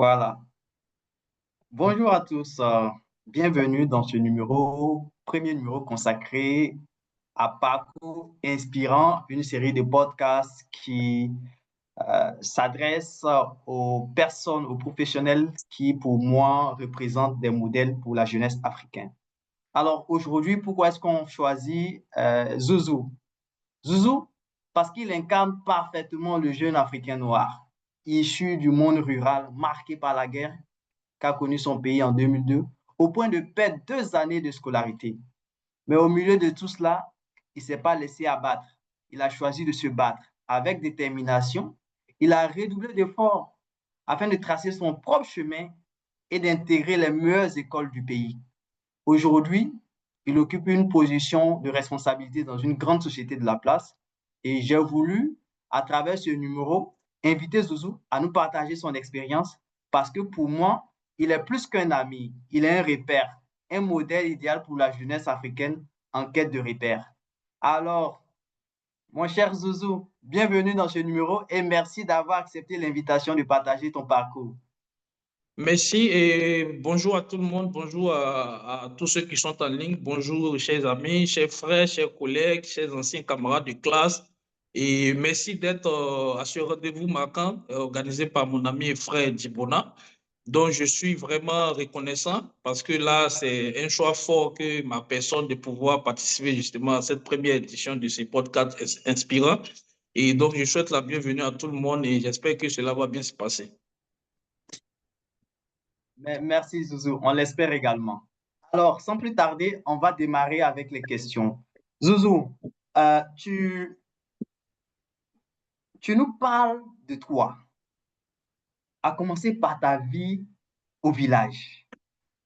Voilà. Bonjour à tous. Bienvenue dans ce premier numéro consacré à Parcours Inspirant, une série de podcasts qui s'adresse aux personnes, aux professionnels qui, pour moi, représentent des modèles pour la jeunesse africaine. Alors aujourd'hui, pourquoi est-ce qu'on choisit Zouzou? Zouzou, parce qu'il incarne parfaitement le jeune Africain noir, issu du monde rural marqué par la guerre qu'a connu son pays en 2002, au point de perdre 2 années de scolarité. Mais au milieu de tout cela, il ne s'est pas laissé abattre. Il a choisi de se battre avec détermination. Il a redoublé d'efforts afin de tracer son propre chemin et d'intégrer les meilleures écoles du pays. Aujourd'hui, il occupe une position de responsabilité dans une grande société de la place et j'ai voulu, à travers ce numéro, inviter Zouzou à nous partager son expérience parce que pour moi, il est plus qu'un ami, il est un repère, un modèle idéal pour la jeunesse africaine en quête de repères. Alors, mon cher Zouzou, bienvenue dans ce numéro et merci d'avoir accepté l'invitation de partager ton parcours. Merci et bonjour à tout le monde, bonjour à tous ceux qui sont en ligne, bonjour chers amis, chers frères, chers collègues, chers anciens camarades de classe et merci d'être à ce rendez-vous marquant organisé par mon ami et frère Djibona, dont je suis vraiment reconnaissant parce que là c'est un choix fort que ma personne de pouvoir participer justement à cette première édition de ces podcasts inspirants et donc je souhaite la bienvenue à tout le monde et j'espère que cela va bien se passer. Merci Zouzou, on l'espère également. Alors, sans plus tarder, on va démarrer avec les questions. Zouzou, euh, tu, tu nous parles de toi, à commencer par ta vie au village.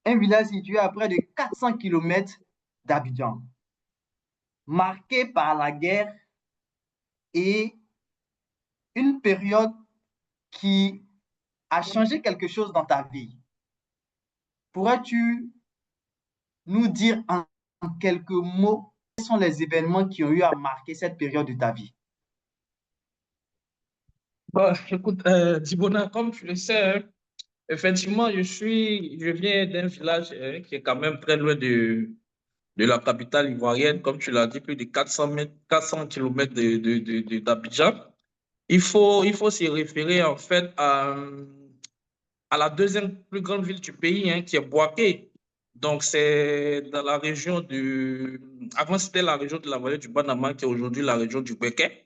Un village situé à près de 400 kilomètres d'Abidjan, marqué par la guerre et une période qui a changé quelque chose dans ta vie. Pourrais-tu nous dire en quelques mots quels sont les événements qui ont eu à marquer cette période de ta vie? Bah, écoute, Dibona, comme tu le sais, hein, effectivement, je viens d'un village qui est quand même très loin de la capitale ivoirienne, comme tu l'as dit, plus de 400 kilomètres d'Abidjan. Il faut s'y référer en fait à la deuxième plus grande ville du pays, hein, qui est Bouaké. Donc, c'est dans la région du... Avant, c'était la région de la vallée du Banama, qui est aujourd'hui la région du Béquet.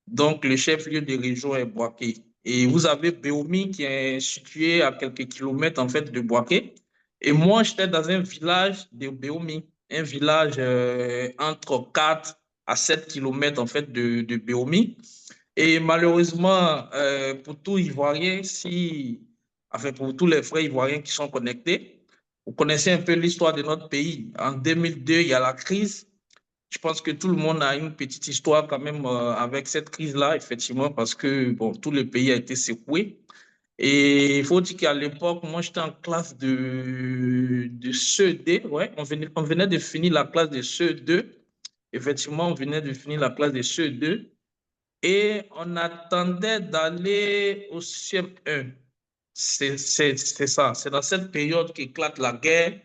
Donc, le chef-lieu de région est Bouaké. Et vous avez Béoumi qui est situé à quelques kilomètres en fait de Bouaké. Et moi, j'étais dans un village de Béoumi, un village entre 4 à 7 kilomètres en fait de Béoumi. Et malheureusement, pour tout Ivoirien, enfin pour tous les frères ivoiriens qui sont connectés, vous connaissez un peu l'histoire de notre pays. En 2002, il y a la crise. Je pense que tout le monde a une petite histoire quand même avec cette crise-là, effectivement, parce que bon, tout le pays a été secoué. Et il faut dire qu'à l'époque, moi, j'étais en classe de CE2. Ouais, on venait de finir la classe de CE2. Effectivement, on venait de finir la classe de CE2 et on attendait d'aller au CM1. C'est ça, c'est dans cette période qu'éclate la guerre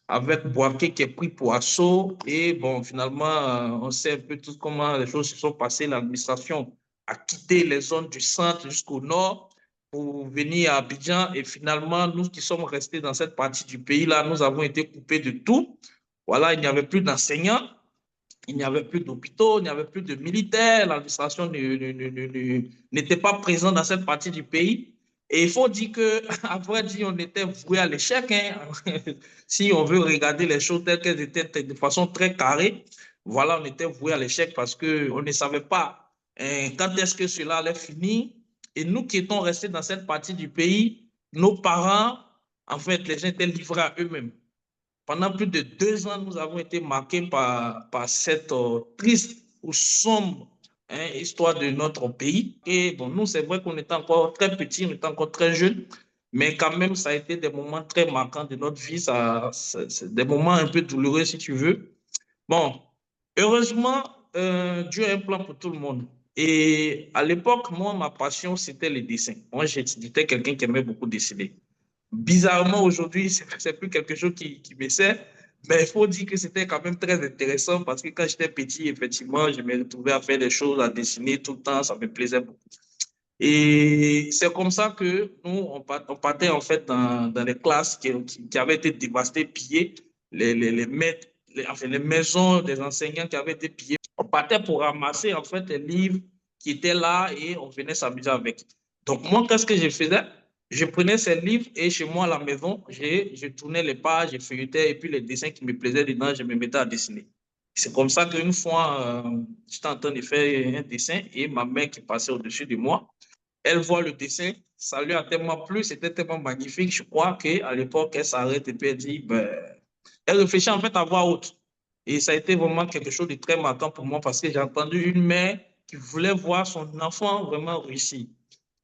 avec Boaké qui est pris pour assaut. Et bon, finalement, on sait un peu tous comment les choses se sont passées. L'administration a quitté les zones du centre jusqu'au nord pour venir à Abidjan. Et finalement, nous qui sommes restés dans cette partie du pays-là, nous avons été coupés de tout. Voilà, il n'y avait plus d'enseignants. Il n'y avait plus d'hôpitaux, il n'y avait plus de militaires, l'administration n'était pas présente dans cette partie du pays. Et il faut dire qu'à vrai dire, on était voué à l'échec. Hein. Si on veut regarder les choses telles qu'elles étaient de façon très carrée, voilà, on était voué à l'échec parce qu'on ne savait pas quand est-ce que cela allait finir. Et nous qui étions restés dans cette partie du pays, nos parents, en fait, les gens étaient livrés à eux-mêmes. Pendant plus de 2 ans, nous avons été marqués par cette triste ou sombre, hein, histoire de notre pays. Et bon, nous, c'est vrai qu'on était encore très petits, on était encore très jeunes, mais quand même, ça a été des moments très marquants de notre vie. C'est des moments un peu douloureux, si tu veux. Bon, heureusement, Dieu a un plan pour tout le monde. Et à l'époque, moi, ma passion, c'était le dessin. Moi, j'étais quelqu'un qui aimait beaucoup dessiner. Bizarrement, aujourd'hui, c'est plus quelque chose qui me sert, mais il faut dire que c'était quand même très intéressant parce que quand j'étais petit, effectivement, je me retrouvais à faire des choses, à dessiner tout le temps, ça me plaisait beaucoup. Et c'est comme ça que nous, on partait en fait dans les classes qui avaient été dévastées, pillées, les maîtres, enfin, les maisons des enseignants qui avaient été pillées. On partait pour ramasser en fait les livres qui étaient là et on venait s'amuser avec. Donc moi, qu'est-ce que je faisais? Je prenais ces livres et chez moi à la maison, je tournais les pages, je feuilletais et puis les dessins qui me plaisaient dedans, je me mettais à dessiner. C'est comme ça qu'une fois, j'étais en train de faire un dessin et ma mère qui passait au-dessus de moi, elle voit le dessin, ça lui a tellement plu, c'était tellement magnifique. Je crois qu'à l'époque, elle s'arrête et puis elle dit, ben, elle réfléchit en fait à voix haute. Et ça a été vraiment quelque chose de très marquant pour moi parce que j'ai entendu une mère qui voulait voir son enfant vraiment réussir.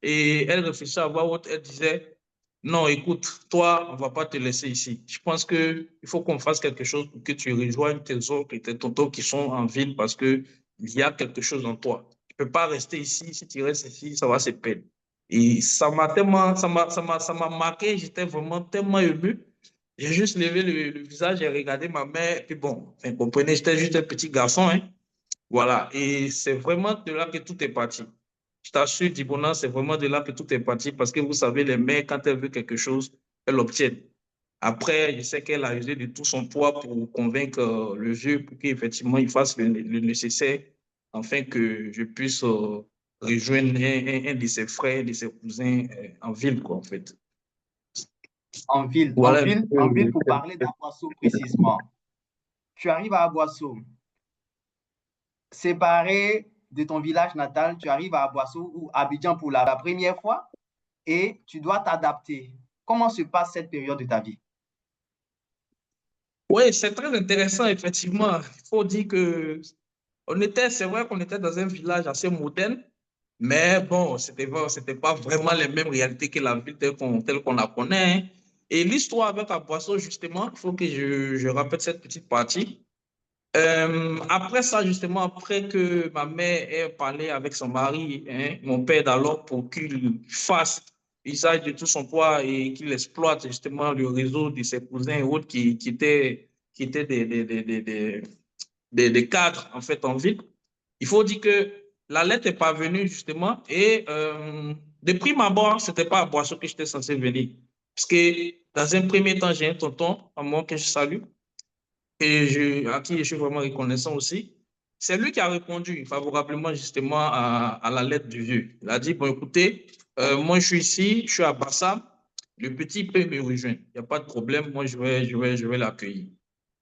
Et elle réfléchissait à voix haute, elle disait, non, écoute, toi, on ne va pas te laisser ici. Je pense qu'il faut qu'on fasse quelque chose pour que tu rejoignes tes oncles et tes tontons qui sont en ville parce qu'il y a quelque chose en toi. Tu ne peux pas rester ici. Si tu restes ici, ça va se perdre. Et ça m'a tellement, ça m'a marqué. J'étais vraiment tellement ému. J'ai juste levé le visage et regardé ma mère. Et puis bon, vous comprenez, j'étais juste un petit garçon. Hein. Voilà. Et c'est vraiment de là que tout est parti. Je t'assure, Dibona, c'est vraiment de là que tout est parti parce que vous savez, les mères, quand elles veulent quelque chose, elles l'obtiennent. Après, je sais qu'elle a usé de tout son poids pour convaincre le vieux pour qu'effectivement il fasse le nécessaire afin que je puisse rejoindre un de ses frères, de ses cousins en ville, quoi, en fait. Voilà un En ville, peu. pour parler d'Aboisseau précisément. Tu arrives à Aboisseau, séparé de ton village natal, tu arrives à Aboisseau ou Abidjan pour la première fois et tu dois t'adapter. Comment se passe cette période de ta vie? Oui, c'est très intéressant, effectivement. Il faut dire que c'est vrai qu'on était dans un village assez moderne, mais bon, c'était pas vraiment les mêmes réalités que la ville telle qu'on la connaît. Hein. Et l'histoire avec Aboisseau, justement, il faut que je répète cette petite partie. Après ça, justement, après que ma mère ait parlé avec son mari, hein, mon père d'alors, pour qu'il fasse usage de tout son poids et qu'il exploite justement le réseau de ses cousins et autres qui étaient des cadres en fait en ville. Il faut dire que la lettre n'est pas venue justement et de prime abord, ce n'était pas à Boisseau que j'étais censé venir. Parce que dans un premier temps, j'ai un tonton à moi que je salue à qui je suis vraiment reconnaissant aussi. C'est lui qui a répondu favorablement justement à la lettre du vieux. Il a dit, bon écoutez, moi je suis ici, je suis à Bassam, le petit peut me rejoindre. Il n'y a pas de problème, moi je vais l'accueillir.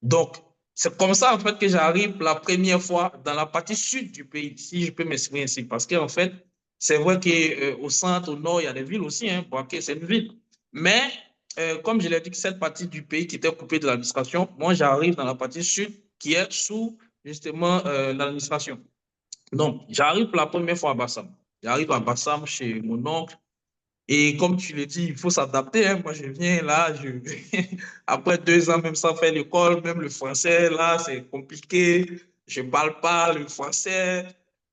Donc, c'est comme ça en fait que j'arrive la première fois dans la partie sud du pays, si je peux m'exprimer ainsi. Parce qu'en fait, c'est vrai qu'au centre, au nord, il y a des villes aussi. Hein, Boaké, c'est une ville. Mais comme je l'ai dit, cette partie du pays qui était coupée de l'administration, moi j'arrive dans la partie sud qui est sous justement l'administration. Donc, j'arrive pour la première fois à Bassam. J'arrive à Bassam chez mon oncle. Et comme tu le dis, il faut s'adapter. Hein. Moi, je viens là, après 2 ans, même sans faire l'école, même le français, là, c'est compliqué. Je ne parle pas le français.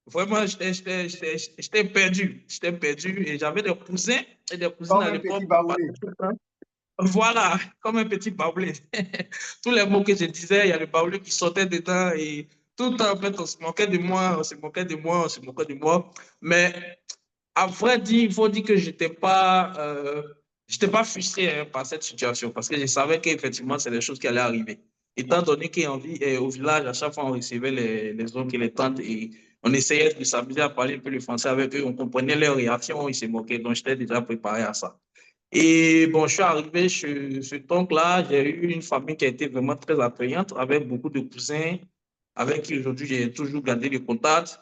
Vraiment, j'étais perdu. J'étais perdu. Et j'avais des cousins et des cousines Comme à un petit l'époque qui baoulé. parlaient. Voilà, comme un petit baoulé. Tous les mots que je disais, il y a le baoulé qui sortait dedans et tout le temps, en fait, on se moquait de moi, on se moquait de moi, on se moquait de moi. Mais à vrai dire, il faut dire que j'étais pas frustré hein, par cette situation parce que je savais qu'effectivement, c'est des choses qui allaient arriver. Étant donné qu'au village, à chaque fois, on recevait les oncles et les tantes et on essayait de s'amuser à parler un peu le français avec eux, on comprenait leurs réactions, ils se moquaient, donc j'étais déjà préparé à ça. Et bon, je suis arrivé chez ce oncle-là, j'ai eu une famille qui a été vraiment très accueillante, avec beaucoup de cousins, avec qui aujourd'hui j'ai toujours gardé le contact.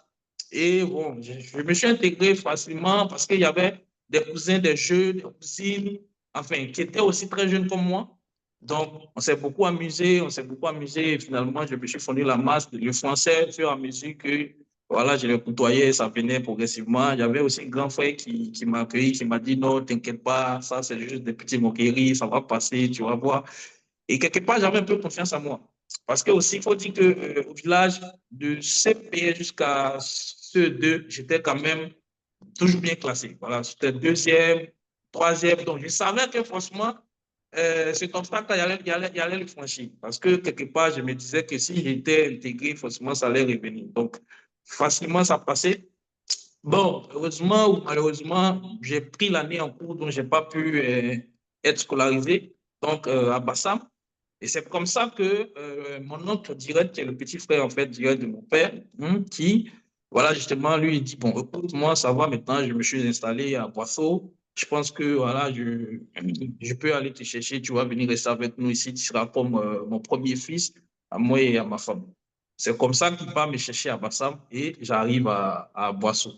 Et bon, je me suis intégré facilement parce qu'il y avait des cousins, des jeunes, des cousines, enfin, qui étaient aussi très jeunes comme moi. Donc, on s'est beaucoup amusé, on s'est beaucoup amusé. Et finalement, je me suis fondu la masse, le français, au fur et à mesure que voilà, je le côtoyais, ça venait progressivement. Il y avait aussi un grand frère qui m'a accueilli, qui m'a dit non, t'inquiète pas, ça c'est juste des petits moqueries, ça va passer, tu vas voir. Et quelque part, j'avais un peu confiance en moi. Parce que aussi, il faut dire qu'au village, de CP jusqu'à CE2, j'étais quand même toujours bien classé. Voilà, j'étais deuxième, troisième. Donc, je savais que franchement, cet obstacle, il allait le franchir. Parce que quelque part, je me disais que si j'étais intégré, forcément, ça allait revenir. Donc, facilement, ça passait. Bon, heureusement ou malheureusement, j'ai pris l'année en cours, donc je n'ai pas pu être scolarisé donc, à Bassam. Et c'est comme ça que mon oncle direct, qui est le petit frère en fait direct de mon père, qui, voilà, justement, lui, il dit, bon, écoute, moi, ça va maintenant, je me suis installé à Boisseau. Je pense que, voilà, je peux aller te chercher, tu vas venir rester avec nous ici, tu seras comme mon premier fils, à moi et à ma femme. C'est comme ça qu'il va me chercher à Bassam et j'arrive à Boisseau.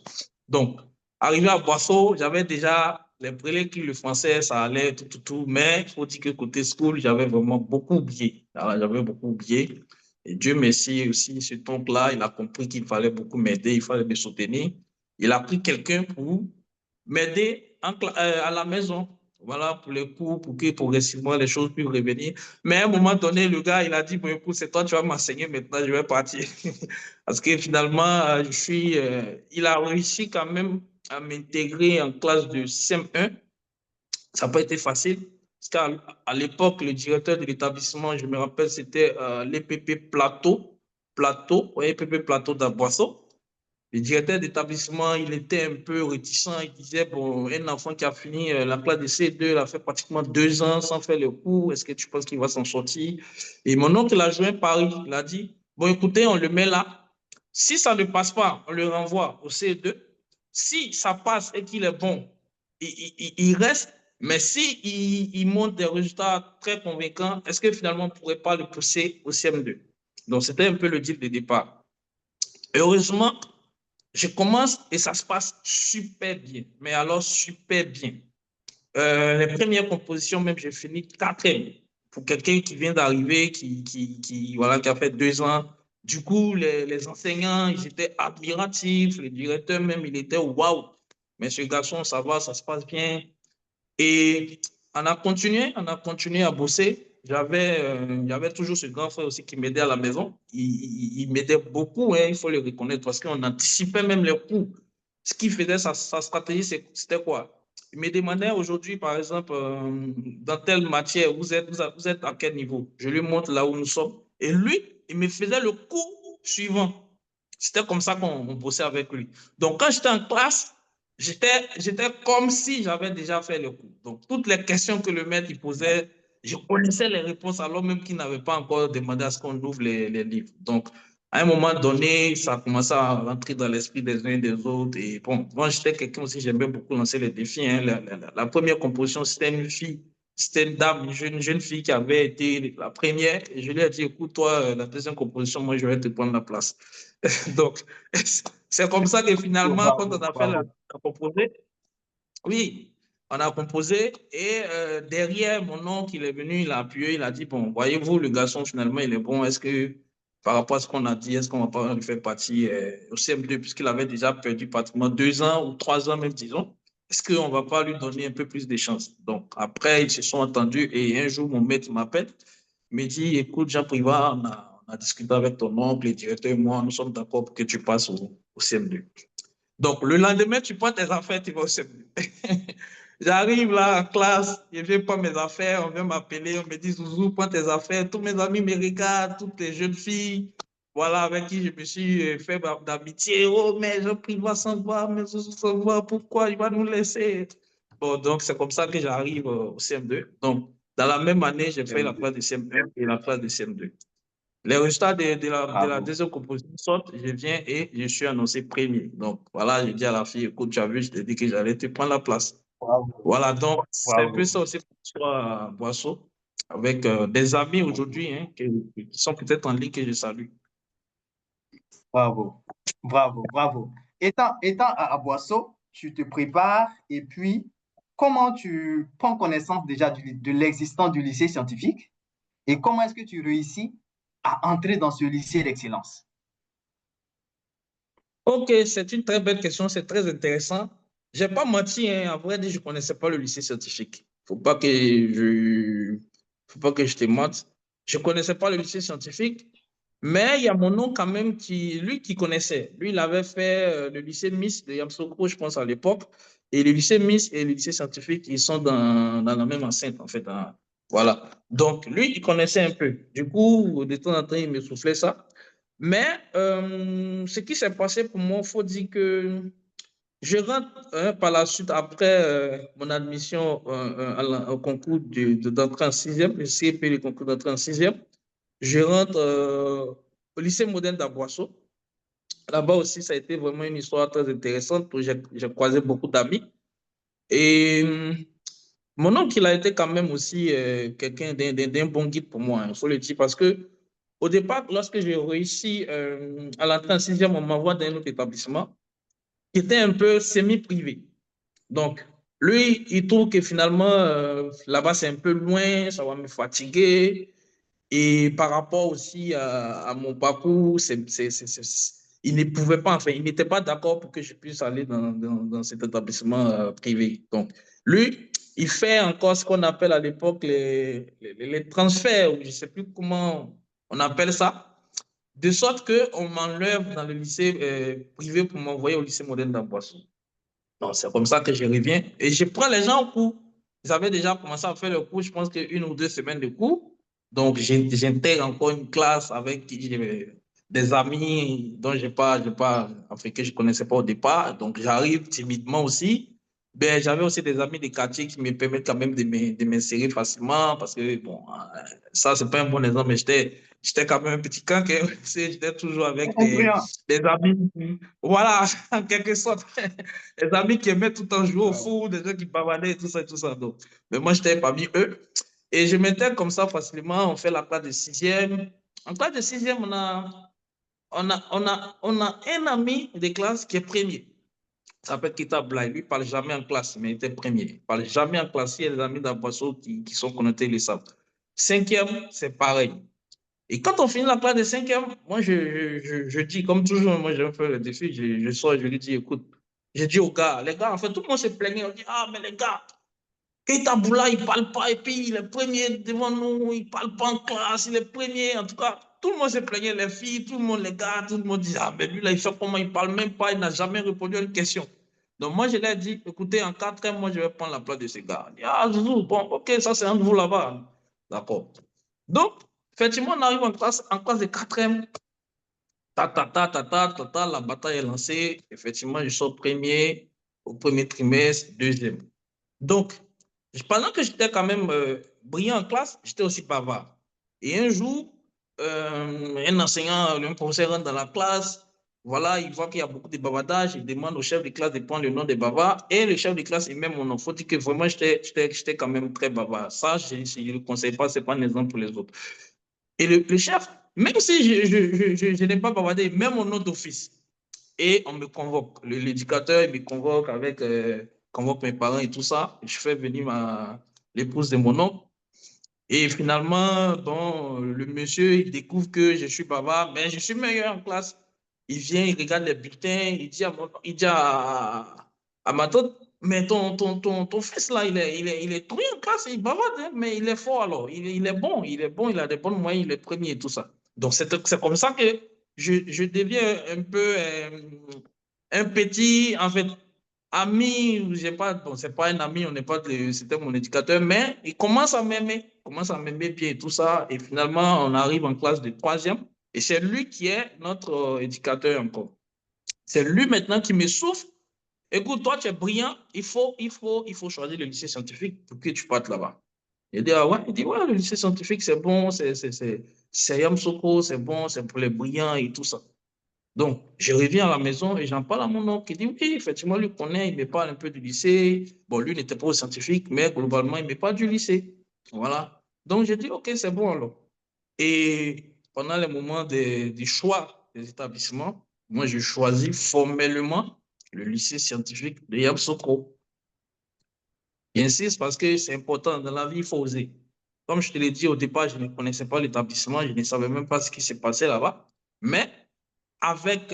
Donc, arrivé à Boisseau, j'avais déjà les prérequis, le français, ça allait, tout. Mais il faut dire que côté school, j'avais vraiment beaucoup oublié. J'avais beaucoup oublié. Et Dieu merci aussi, ce oncle-là, il a compris qu'il fallait beaucoup m'aider, il fallait me soutenir. Il a pris quelqu'un pour m'aider à la maison. Voilà, pour les cours, pour que progressivement les choses puissent revenir. Mais à un moment donné, le gars, il a dit, bon, écoute, c'est toi, tu vas m'enseigner maintenant, je vais partir. Parce que finalement, il a réussi quand même à m'intégrer en classe de CM1. Ça n'a pas été facile. Parce qu'à l'époque, le directeur de l'établissement, je me rappelle, c'était l'EPP Plateau. Plateau, oui, EPP Plateau d'Aboisseau. Le directeur d'établissement, il était un peu réticent. Il disait, bon, un enfant qui a fini la classe de C2, il a fait pratiquement 2 ans sans faire le cours. Est-ce que tu penses qu'il va s'en sortir? Et mon oncle l'a joint Paris. Il a dit, bon, écoutez, on le met là. Si ça ne passe pas, on le renvoie au C2. Si ça passe et qu'il est bon, il reste. Mais si il montre des résultats très convaincants, est-ce que finalement, on ne pourrait pas le pousser au CM2? Donc, c'était un peu le deal de départ. Heureusement, je commence et ça se passe super bien. Mais alors, super bien. Les premières compositions, même, j'ai fini quatrième. Pour quelqu'un qui vient d'arriver, voilà, qui a fait 2 ans. Du coup, les enseignants, ils étaient admiratifs. Le directeur même, il était waouh. Mais ce garçon, ça va, ça se passe bien. Et on a continué à bosser. J'avais toujours ce grand frère aussi qui m'aidait à la maison. Il m'aidait beaucoup, hein, il faut le reconnaître, parce qu'on anticipait même les coûts. Ce qui faisait sa stratégie, c'était quoi? Il me demandait aujourd'hui, par exemple, dans telle matière, vous êtes à quel niveau? Je lui montre là où nous sommes. Et lui, il me faisait le cours suivant. C'était comme ça qu'on bossait avec lui. Donc, quand j'étais en classe, j'étais comme si j'avais déjà fait le cours. Donc, toutes les questions que le maître il posait, je connaissais les réponses alors même qu'il n'avait pas encore demandé à ce qu'on ouvre les livres. Donc, à un moment donné, ça a commencé à rentrer dans l'esprit des uns et des autres. Et bon, moi, j'étais quelqu'un aussi, j'aimais beaucoup lancer les défis. Hein. La première composition, c'était une fille, c'était une dame, une jeune fille qui avait été la première. Et je lui ai dit, écoute, toi, la deuxième composition, moi, je vais te prendre la place. Donc, c'est comme ça que Oh, finalement, quand on bravo, a fait bravo. composé, oui, on a composé et derrière, mon oncle, il est venu, il a appuyé, il a dit, bon, voyez-vous, le garçon, finalement, il est bon. Est-ce que, par rapport à ce qu'on a dit, est-ce qu'on va pas lui faire partie au CM2, puisqu'il avait déjà perdu pratiquement 2 ans ou 3 ans, même, disons. Est-ce qu'on ne va pas lui donner un peu plus de chance? Donc, après, ils se sont entendus et un jour, mon maître m'appelle, il me dit, écoute, Jean Privat, on a discuté avec ton oncle, le directeur et moi, nous sommes d'accord pour que tu passes au CM2. Donc, le lendemain, tu prends tes affaires, tu vas au CM2. J'arrive là en classe, je viens pas mes affaires, on vient m'appeler, on me dit, Zouzou, prends tes affaires. Tous mes amis me regardent, toutes les jeunes filles, voilà, avec qui je me suis fait d'amitié. Oh, mais Jean-Pierre va s'en voir, mais Zouzou s'en va, pourquoi il va nous laisser? Bon, donc c'est comme ça que j'arrive au CM2. Donc, dans la même année, j'ai fait la classe de CM1 et la classe de CM2. Les résultats de la Bravo, deuxième composition sortent, je viens et je suis annoncé premier. Donc, voilà, je dis à la fille, écoute, tu as vu, je t'ai dit que j'allais te prendre la place. bravo, Voilà, donc c'est un peu bravo, ça aussi pour soit à Boisseau, avec des amis aujourd'hui hein, qui sont peut-être en ligne que je salue. bravo, bravo, bravo. Étant à Boisseau, tu te prépares et puis comment tu prends connaissance déjà de l'existence du lycée scientifique et comment est-ce que tu réussis à entrer dans ce lycée d'excellence? Ok, c'est une très belle question, c'est très intéressant. Je n'ai pas menti, hein, en vrai, je ne connaissais pas le lycée scientifique. Faut pas que je te mente. Je ne connaissais pas le lycée scientifique. Mais il y a mon oncle quand même qui connaissait. Lui, il avait fait le lycée Miss de Yamoussoukro, je pense, à l'époque. Et le lycée Miss et le lycée scientifique, ils sont dans la même enceinte, en fait, hein. Voilà. Donc, lui, il connaissait un peu. Du coup, de temps en temps, il me soufflait ça. Mais ce qui s'est passé pour moi, il faut dire que je rentre par la suite, après mon admission au concours d'entrée en sixième, le CP, le concours d'entrée en sixième. Je rentre au lycée moderne d'Aboisseau. Là-bas aussi, ça a été vraiment une histoire très intéressante où j'ai croisé beaucoup d'amis. Et mon oncle, il a été quand même aussi quelqu'un d'un bon guide pour moi, il faut le dire, parce que au départ, lorsque j'ai réussi à l'entrée en sixième, on m'envoie dans un autre établissement qui était un peu semi-privé. Donc, lui, il trouve que finalement, là-bas, c'est un peu loin, ça va me fatiguer. Et par rapport aussi à mon parcours, il ne pouvait pas, enfin, il n'était pas d'accord pour que je puisse aller dans cet établissement privé. Donc, lui, il fait encore ce qu'on appelle à l'époque les transferts, ou je ne sais plus comment on appelle ça, de sorte qu'on m'enlève dans le lycée privé pour m'envoyer au lycée moderne d'Amboissou. Donc, c'est comme ça que je reviens et je prends les gens en cours. Ils avaient déjà commencé à faire le cours, je pense qu'une ou deux semaines de cours. Donc, j'intègre encore une classe avec des amis dont enfin, que je ne connaissais pas au départ. Donc, j'arrive timidement aussi. Ben, j'avais aussi des amis des quartiers qui me permettent quand même de m'insérer facilement parce que, bon, ça, c'est pas un bon exemple, mais j'étais quand même un petit canquin. J'étais toujours On avec comprend. des amis. Voilà, en quelque sorte. Les amis qui aimaient tout le temps jouer au Wow. foot, des gens qui bavardaient et tout ça et tout ça. Donc, mais moi, j'étais parmi eux. Et je m'intègre comme ça facilement. On fait la classe de sixième. En classe de sixième, on a un ami de classe qui est premier. Ça s'appelle Kita Blay. Lui, il ne parle jamais en classe, mais il était premier. Il ne parle jamais en classe. Il y a des amis d'Amboisseau qui sont connectés, ils le savent. Cinquième, c'est pareil. Et quand on finit la classe de cinquième, moi, je dis, comme toujours, moi, j'aime faire le défi, je sors et je lui dis, écoute, j'ai dit aux gars, les gars, en fait, tout le monde se plaignait. On dit, ah, mais les gars, Keita Boula, il ne parle pas, et puis il est premier devant nous, il ne parle pas en classe, il est premier. En tout cas, tout le monde se plaignait, les filles, tout le monde, les gars, tout le monde disait, ah, mais lui, là, il fait comment, il ne parle même pas, il n'a jamais répondu à une question. Donc, moi, je leur ai dit, écoutez, en quatrième, moi, je vais prendre la place de ces gars. Il dit, ah, Zouzou, bon, ok, ça, c'est un de vous là-bas. D'accord. Donc, effectivement, on arrive en classe de quatrième. La bataille est lancée. Effectivement, je sors premier au premier trimestre, deuxième. Donc, pendant que j'étais quand même brillant en classe, j'étais aussi bavard. Et un jour, un enseignant, un professeur rentre dans la classe, voilà, il voit qu'il y a beaucoup de bavardage, il demande au chef de classe de prendre le nom des bavards, et le chef de classe, il met mon nom. Il faut dire que vraiment, j'étais quand même très bavard. Ça, je ne le conseille pas, ce n'est pas un exemple pour les autres. Et le chef, même si je n'ai pas bavardé, même mon nom d'office, et on me convoque. L'éducateur, il me convoque convoque mes parents et tout ça. Je fais venir l'épouse de mon oncle. Et finalement, bon, le monsieur, il découvre que je suis bavard, mais je suis meilleur en classe. Il vient, il regarde les bulletins, il dit à ma tante, mais ton fils là, il est doué en classe, il bavarde, hein, mais il est fort alors, il est bon, il a des bonnes moyennes, il est premier et tout ça. Donc c'est comme ça que je deviens un peu un petit, en fait, ami, j'ai pas, bon, c'est pas un ami, on n'est pas, c'était mon éducateur, mais il commence à m'aimer bien et tout ça. Et finalement, on arrive en classe de troisième et c'est lui qui est notre éducateur encore. C'est lui maintenant qui me souffle. Écoute, toi, tu es brillant, il faut choisir le lycée scientifique pour que tu partes là-bas. Il dit, ah ouais, il dit, ouais, le lycée scientifique, c'est bon, c'est Yamsoko, c'est bon, c'est pour les brillants et tout ça. Donc, je reviens à la maison et j'en parle à mon oncle qui dit, oui, effectivement, lui connaît, il me parle un peu du lycée. Bon, lui n'était pas au scientifique, mais globalement, il me parle du lycée. Voilà. Donc, j'ai dit, OK, c'est bon alors. Et pendant les moments du choix des établissements, moi, je choisis formellement le lycée scientifique de Yamsoko. J'insiste parce que c'est important dans la vie, il faut oser. Comme je te l'ai dit au départ, je ne connaissais pas l'établissement, je ne savais même pas ce qui s'est passé là-bas. Mais avec,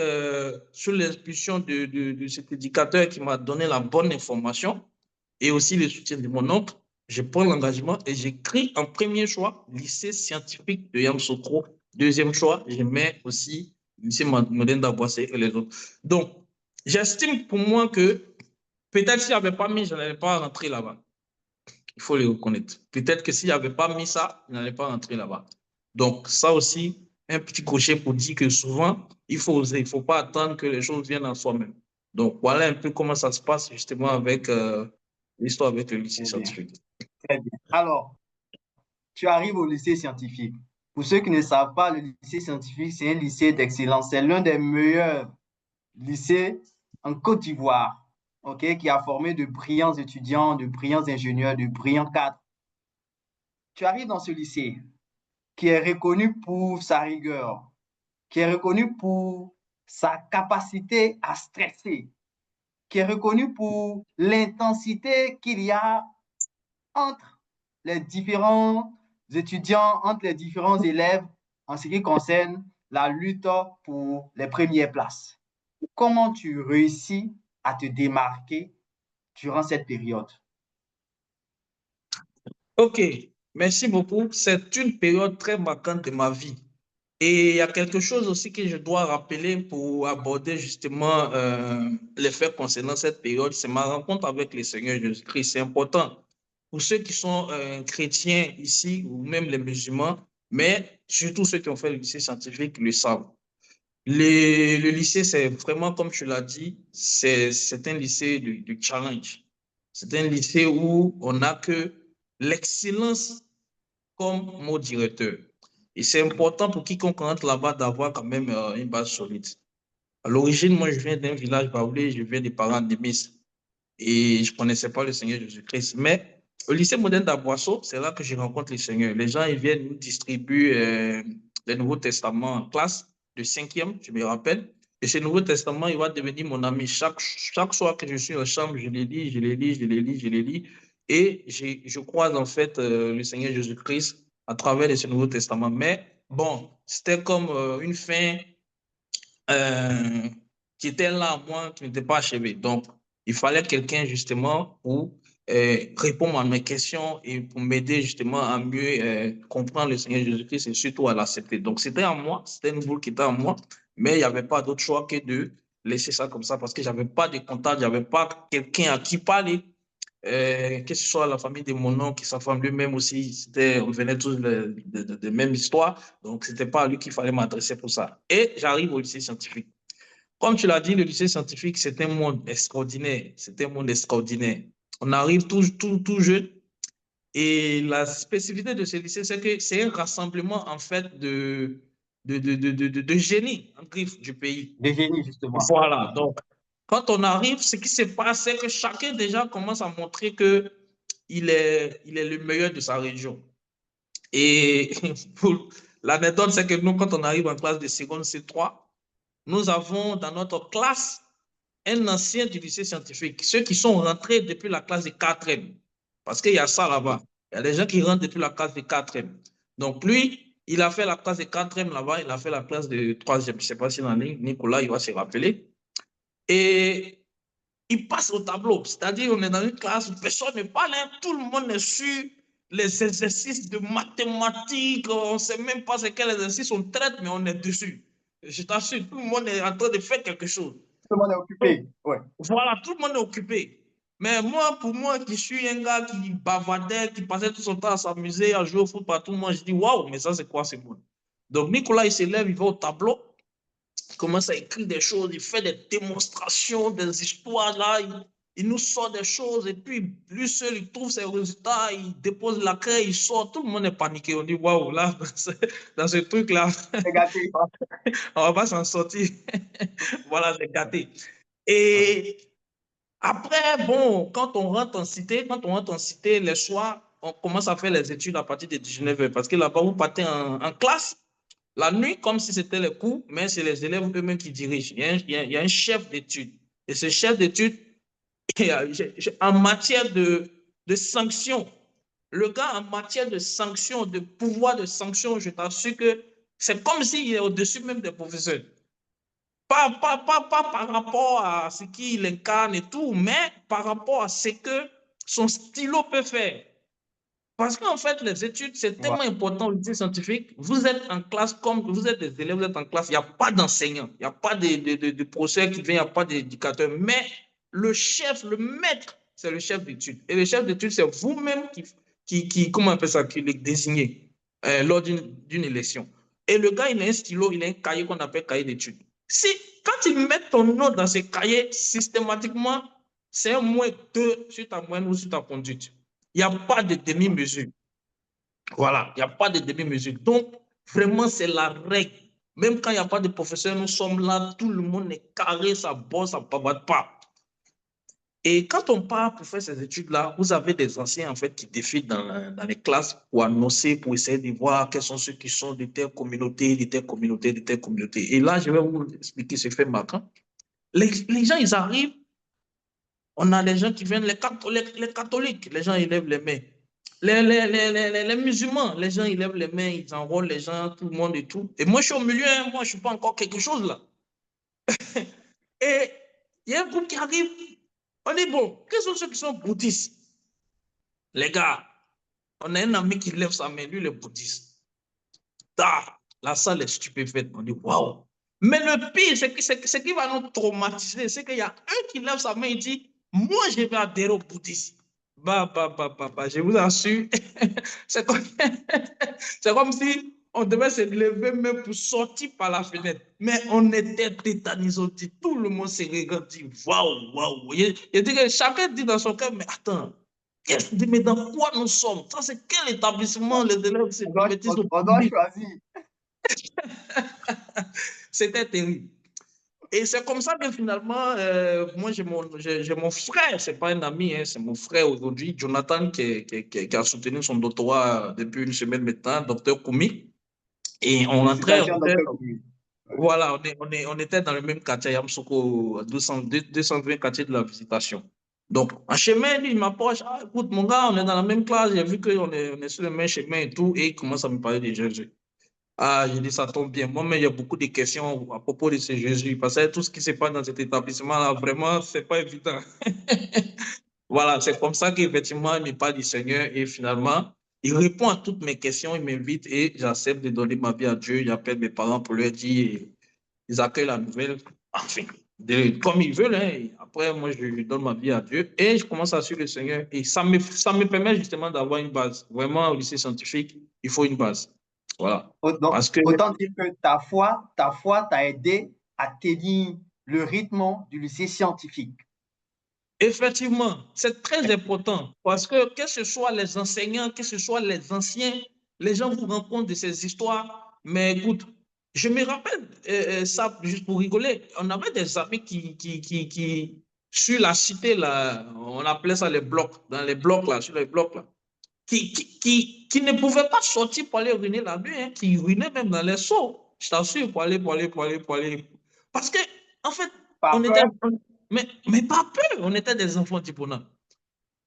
sous l'impulsion de cet éducateur qui m'a donné la bonne information et aussi le soutien de mon oncle, je prends l'engagement et j'écris en premier choix lycée scientifique de Yamoussoukro Deuxième choix, je mets aussi le lycée moderne d'Aboissé et les autres. Donc, j'estime pour moi que peut-être si je n'avais pas mis, je n'allais pas rentrer là-bas. Il faut le reconnaître. Peut-être que si je n'avais pas mis ça, je n'allais pas rentrer là-bas. Donc, ça aussi, un petit crochet pour dire que souvent, il faut oser, il ne faut pas attendre que les choses viennent en soi-même. Donc, voilà un peu comment ça se passe justement avec l'histoire avec le lycée Très bien, scientifique. très bien. Alors, tu arrives au lycée scientifique. Pour ceux qui ne savent pas, le lycée scientifique, c'est un lycée d'excellence. C'est l'un des meilleurs lycées en Côte d'Ivoire, ok, qui a formé de brillants étudiants, de brillants ingénieurs, de brillants cadres. Tu arrives dans ce lycée qui est reconnu pour sa rigueur, qui est reconnu pour sa capacité à stresser, qui est reconnu pour l'intensité qu'il y a entre les différents étudiants, entre les différents élèves en ce qui concerne la lutte pour les premières places. Comment tu réussis à te démarquer durant cette période? OK, merci beaucoup. C'est une période très marquante de ma vie. Et il y a quelque chose aussi que je dois rappeler pour aborder justement les faits concernant cette période. C'est ma rencontre avec le Seigneur Jésus-Christ. C'est important pour ceux qui sont chrétiens ici ou même les musulmans, mais surtout ceux qui ont fait le lycée scientifique le savent. Le lycée, c'est vraiment, comme tu l'as dit, c'est un lycée de challenge. C'est un lycée où on n'a que l'excellence comme mot directeur. Et c'est important pour quiconque rentre là-bas d'avoir quand même une base solide. À l'origine, moi, je viens d'un village baoulé, je viens des parents d'Émis et je ne connaissais pas le Seigneur Jésus-Christ. Mais au lycée moderne d'Aboisseau, c'est là que je rencontre le Seigneur. Les gens, ils viennent nous distribuer les Nouveaux Testaments en classe de cinquième, je me rappelle. Et ce Nouveau Testament, il va devenir mon ami. Chaque soir que je suis en chambre, je les lis, je les lis, je les lis, je les lis. Et je croise en fait le Seigneur Jésus-Christ à travers ce Nouveau Testament. Mais bon, c'était comme une fin euh, qui était là à moi, qui n'était pas achevé. Donc, il fallait quelqu'un justement pour répondre à mes questions et pour m'aider justement à mieux comprendre le Seigneur Jésus-Christ et surtout à l'accepter. Donc, c'était à moi, c'était une boule qui était à moi, mais il n'y avait pas d'autre choix que de laisser ça comme ça parce que je n'avais pas de contact, je n'avais pas quelqu'un à qui parler. Que ce soit la famille de mon oncle, sa femme lui-même aussi, on venait tous de même histoire, donc ce n'était pas à lui qu'il fallait m'adresser pour ça. Et j'arrive au lycée scientifique. Comme tu l'as dit, le lycée scientifique, c'est un monde extraordinaire. C'est un monde extraordinaire. On arrive tout jeune. Et la spécificité de ce lycée, c'est que c'est un rassemblement, en fait, de génies en griffe du pays. Des génies, justement. Voilà. Donc, quand on arrive, ce qui se passe, c'est que chacun déjà commence à montrer que il est le meilleur de sa région. Et pour l'anecdote, c'est que nous, quand on arrive en classe de seconde C3, nous avons dans notre classe un ancien du lycée scientifique, ceux qui sont rentrés depuis la classe de 4e. Parce qu'il y a ça là-bas. Il y a des gens qui rentrent depuis la classe de 4e. Donc lui, il a fait la classe de 4e là-bas, il a fait la classe de 3e. Je ne sais pas si Nicolas, il va se rappeler. Et il passe au tableau. C'est-à-dire, on est dans une classe où personne ne parle, hein. Tout le monde est sur les exercices de mathématiques. On ne sait même pas quels exercices on traite, mais on est dessus. Je t'assure, tout le monde est en train de faire quelque chose. Tout le monde est occupé. Ouais. Voilà, tout le monde est occupé. Mais moi, pour moi, qui suis un gars qui bavardait, qui passait tout son temps à s'amuser, à jouer au foot partout, moi, je dis, waouh, mais ça, c'est quoi ce monde? Donc, Nicolas, il se lève, il va au tableau, il commence à écrire des choses, il fait des démonstrations, des histoires, là, il nous sort des choses, et puis, lui seul, il trouve ses résultats, il dépose la craie, il sort, tout le monde est paniqué. On dit, waouh, là, dans ce truc-là, C'est gâté. on va pas s'en sortir. Voilà, c'est gâté. Et après, bon, quand on rentre en cité, les soirs, on commence à faire les études à partir de 19h parce que là-bas, vous partez en classe la nuit comme si c'était les cours, mais c'est les élèves eux-mêmes qui dirigent. Il y a un chef d'études. Et ce chef d'études, en matière de sanctions, le gars en matière de sanctions, de pouvoir de sanctions, je t'assure que c'est comme s'il est au-dessus même des professeurs. Pas par rapport à ce qu'il incarne et tout, mais par rapport à ce que son stylo peut faire. Parce qu'en fait, les études, c'est Ouais. tellement important au lycée scientifique. Vous êtes en classe comme vous êtes des élèves, vous êtes en classe, il n'y a pas d'enseignant, il n'y a pas de professeur qui vient, il n'y a pas d'éducateur. Mais le chef, le maître, c'est le chef d'études. Et le chef d'études, c'est vous-même comment on appelle ça, qui le désignez lors d'une élection. Et le gars, il a un stylo, il a un cahier qu'on appelle cahier d'études. Si, quand il met ton nom dans ce cahier, systématiquement, c'est un -2 sur ta moyenne ou sur ta conduite. Il n'y a pas de demi-mesure. Voilà, il n'y a pas de demi-mesure. Donc, vraiment, c'est la règle. Même quand il n'y a pas de professeur, nous sommes là, tout le monde est carré, ça bosse, ça ne pavade pas. Et quand on part pour faire ces études-là, vous avez des anciens en fait qui défilent dans les classes pour annoncer, pour essayer de voir quels sont ceux qui sont de telle communauté, de telle communauté, de telle communauté. Et là, je vais vous expliquer ce fait marquant. Les gens, ils arrivent, on a les gens qui viennent, les catholiques, les gens, ils lèvent les mains. Les musulmans, les gens, ils lèvent les mains, ils enrôlent les gens, tout le monde et tout. Et moi, je suis au milieu, hein, moi, je ne suis pas encore quelque chose là. Et il y a un groupe qui arrive, on dit, bon, quels sont ceux qui sont bouddhistes? Les gars, on a un ami qui lève sa main, lui, il est bouddhiste. La salle est stupéfaite, on dit, waouh. Mais le pire, ce qui va nous traumatiser, c'est qu'il y a un qui lève sa main et dit, moi, je vais adhérer au bouddhisme. Je vous assure, c'est comme, comme si on devait se lever même pour sortir par la fenêtre. Mais on était tétanisés, tout le monde se regarde, dit waouh, waouh. Il dit que chacun dit dans son cœur, mais attends, mais dans quoi nous sommes? Ça, c'est quel établissement les élèves se convertissent au On doit bouddhisme? choisir. C'était terrible. Et c'est comme ça que finalement, moi, j'ai mon frère, c'est pas un ami, hein, c'est mon frère aujourd'hui, Jonathan, qui a soutenu son doctorat depuis une semaine maintenant, docteur Koumi. Et on rentrait, Félicitations, docteur Koumi. voilà, on était dans le même quartier, Yamsoko, 220 quartiers de la visitation. Donc, en chemin, lui, il m'approche, ah, écoute, mon gars, on est dans la même classe, j'ai vu qu'on est sur le même chemin et tout, et il commence à me parler de Jésus. Ah, je dis, ça tombe bien. Moi-même, il y a beaucoup de questions à propos de ce Jésus, parce que tout ce qui se passe dans cet établissement-là, vraiment, c'est pas évident. Voilà, c'est comme ça qu'effectivement, il me parle du Seigneur et finalement, il répond à toutes mes questions, il m'invite et j'accepte de donner ma vie à Dieu. J'appelle mes parents pour leur dire, ils accueillent la nouvelle, enfin, comme ils veulent. Hein. Après, moi, je donne ma vie à Dieu et je commence à suivre le Seigneur. Et ça me permet justement d'avoir une base. Vraiment, au lycée scientifique, il faut une base. Voilà. Donc, Parce que, autant dire que ta foi t'a aidé à tenir le rythme du lycée scientifique. effectivement, c'est très important. Parce que ce soit les enseignants, que ce soit les anciens, les gens vous rencontrent de ces histoires. Mais écoute, je me rappelle ça, juste pour rigoler, on avait des amis sur la cité, là, on appelait ça les blocs, dans les blocs, là, sur les blocs, là, qui ne pouvaient pas sortir pour aller uriner la nuit, hein, qui urinaient même dans les seaux, je t'assure, pour aller. Parce que, en fait, Par on était, peur, mais pas peur, on était des enfants typonnants.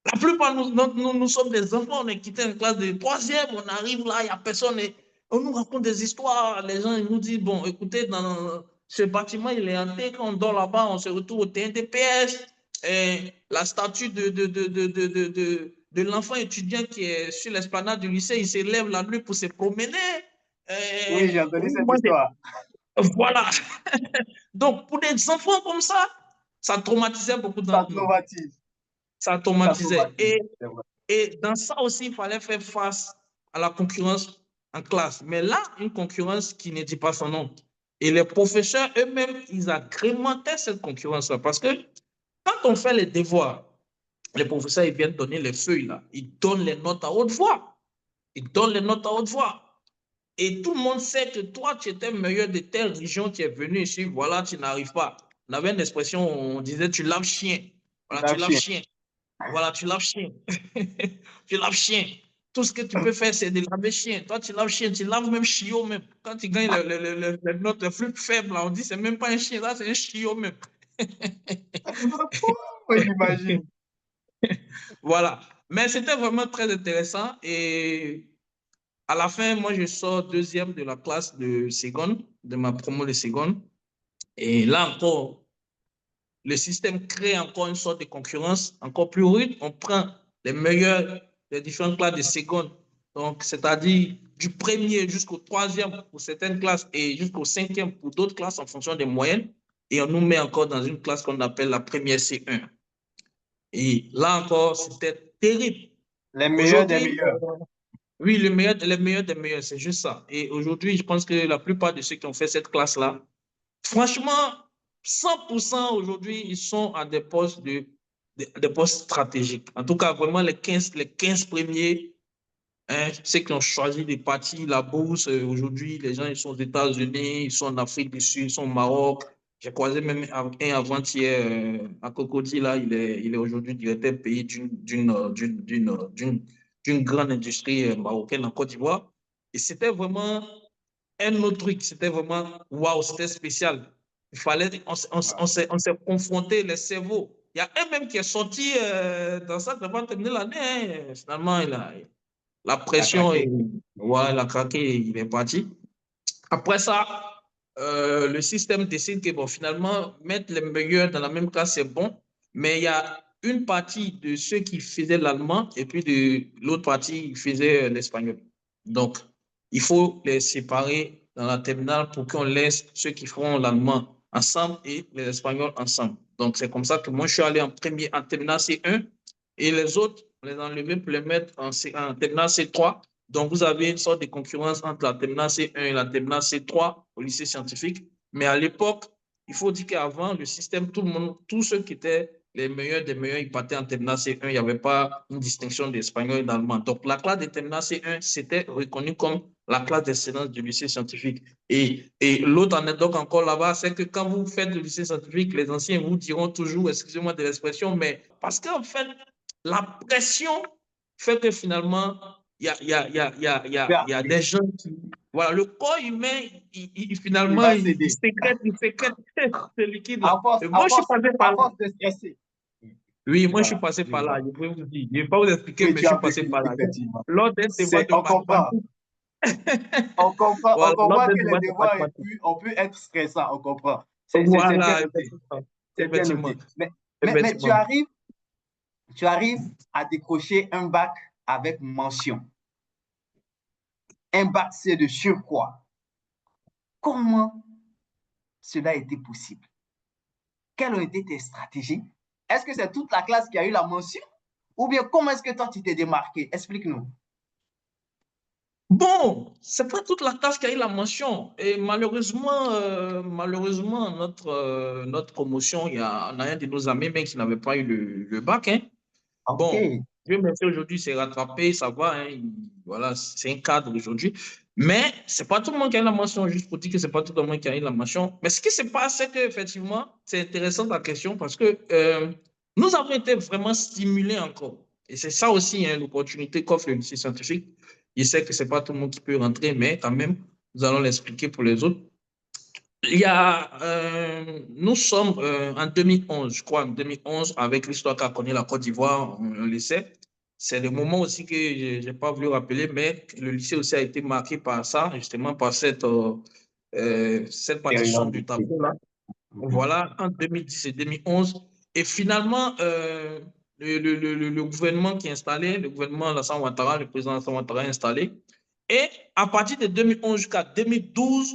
La plupart, nous sommes des enfants, on est quitté en classe de troisième, on arrive là, il n'y a personne, et on nous raconte des histoires, les gens ils nous disent, bon, écoutez, dans ce bâtiment, il est hanté, quand on dort là-bas, on se retrouve au TNTPS, et la statue de l'enfant étudiant qui est sur l'esplanade du lycée, il se lève la nuit pour se promener. oui, j'ai entendu cette histoire. Voilà. Donc, pour des enfants comme ça traumatisait beaucoup Ça d'entre nous. traumatise. Ça Ça traumatisait. traumatise. C'est vrai. Et dans ça aussi, il fallait faire face à la concurrence en classe. Mais là, une concurrence qui ne dit pas son nom. Et les professeurs eux-mêmes, ils agrémentaient cette concurrence-là. Parce que quand on fait les devoirs, les professeurs, ils viennent donner les feuilles là. Ils donnent les notes à haute voix. Ils donnent les notes à haute voix. Et tout le monde sait que toi, tu étais meilleur de telle région, tu es venu ici, voilà, tu n'arrives pas. On avait une expression, on disait, tu laves chien. Voilà, tu La laves chien. chien. Voilà, tu laves chien. Tu laves chien. Tout ce que tu peux faire, c'est de laver chien. Toi, tu laves chien, tu laves même chiot même. Quand tu gagnes les notes les plus faibles, là, on dit, c'est même pas un chien, là, c'est un chiot même. Oui, j'imagine. Voilà. Mais c'était vraiment très intéressant. Et à la fin, moi, je sors deuxième de la classe de seconde, de ma promo de seconde. Et là encore, le système crée encore une sorte de concurrence encore plus rude. On prend les les différentes classes de seconde. Donc, c'est-à-dire du premier jusqu'au troisième pour certaines classes et jusqu'au cinquième pour d'autres classes en fonction des moyennes. Et on nous met encore dans une classe qu'on appelle la première C1. Et là encore, c'était terrible. Les meilleurs des Aujourd'hui, meilleurs. oui, les meilleurs des meilleurs, c'est juste ça. Et aujourd'hui, je pense que la plupart de ceux qui ont fait cette classe-là, franchement, 100% aujourd'hui, ils sont à des postes, des postes stratégiques. En tout cas, vraiment, les 15 premiers, hein, ceux qui ont choisi des partis, la bourse, aujourd'hui, les gens, ils sont aux États-Unis, ils sont en Afrique du Sud, ils sont au Maroc. J'ai croisé même un avant-hier à Cocody, là, il est aujourd'hui directeur pays d'une grande industrie marocaine en Côte d'Ivoire. Et c'était vraiment un autre truc, c'était vraiment, waouh, c'était spécial. Il fallait, on s'est confronté les cerveaux. Il y a un même qui est sorti dans ça devant terminer l'année. Hein. Finalement, la Il a pression, craqué. ouais, il a craqué, il est parti. Après ça, le système décide que, bon, finalement, mettre les meilleurs dans la même classe, c'est bon, mais il y a une partie de ceux qui faisaient l'allemand et puis de l'autre partie qui faisait l'espagnol. Donc, il faut les séparer dans la terminale pour qu'on laisse ceux qui feront l'allemand ensemble et les espagnols ensemble. Donc, c'est comme ça que moi, je suis allé en premier en terminale C1 et les autres, on les a enlevés pour les mettre en terminale C3. Donc, vous avez une sorte de concurrence entre la terminale C1 et la terminale C3 au lycée scientifique. Mais à l'époque, il faut dire qu'avant, le système, tout le monde, tous ceux qui étaient les meilleurs des meilleurs, ils partaient en terminale C1. Il n'y avait pas une distinction d'espagnol et d'allemand. Donc, la classe de terminale C1, c'était reconnu comme la classe d'excellence du lycée scientifique. Et l'autre anecdote encore là-bas, c'est que quand vous faites le lycée scientifique, les anciens vous diront toujours, excusez-moi de l'expression, mais parce qu'en fait, la pression fait que finalement, il y a des gens qui. Voilà, le corps humain, Il finalement, va il céder. sécrète, ce liquide-là. Moi, je suis passé par À là. force de stresser. Oui, moi, je suis Voilà, passé je par là. vois. Je peux vous dire. Je ne vais pas vous expliquer, Oui, mais tu je suis as passé vécu, par là. effectivement. Lors d'un débat de On comprend. mathématiques, On voilà, lors comprend d'un que les débat de devoirs, mathématiques. on peut être stressant, on comprend. C'est bien Voilà, noté. effectivement. C'est bien Effectivement. noté. Mais Effectivement. tu arrives à décrocher un bac avec mention. Un bac, c'est de surcroît. Comment cela a été possible? Quelles ont été tes stratégies? Est-ce que c'est toute la classe qui a eu la mention? Ou bien comment est-ce que toi, tu t'es démarqué? Explique-nous. Bon, c'est pas toute la classe qui a eu la mention. Et malheureusement, notre promotion, on a un de nos amis mais qui n'avait pas eu le bac. Hein. OK. Bon, Dieu merci, aujourd'hui, c'est rattrapé, ça va. Hein, voilà, c'est un cadre aujourd'hui. Mais c'est pas tout le monde qui a eu la mention, juste pour dire que c'est pas tout le monde qui a eu la mention. Mais ce qui se passe, c'est qu'effectivement, c'est intéressant ta question parce que nous avons été vraiment stimulés encore. Et c'est ça aussi, hein, l'opportunité qu'offre le lycée scientifique. Il sait que c'est pas tout le monde qui peut rentrer, mais quand même, nous allons l'expliquer pour les autres. Nous sommes en 2011, je crois, en 2011, avec l'histoire qu'a connue la Côte d'Ivoire, on le sait. C'est le moment aussi que je n'ai pas voulu rappeler, mais le lycée aussi a été marqué par ça, justement par cette partition du Périodicité. tableau-là. Mhm. Voilà, en 2010 et 2011. Et finalement, le gouvernement qui est installé, le gouvernement Alassane Ouattara, le président Alassane Ouattara est installé. Et à partir de 2011 jusqu'à 2012,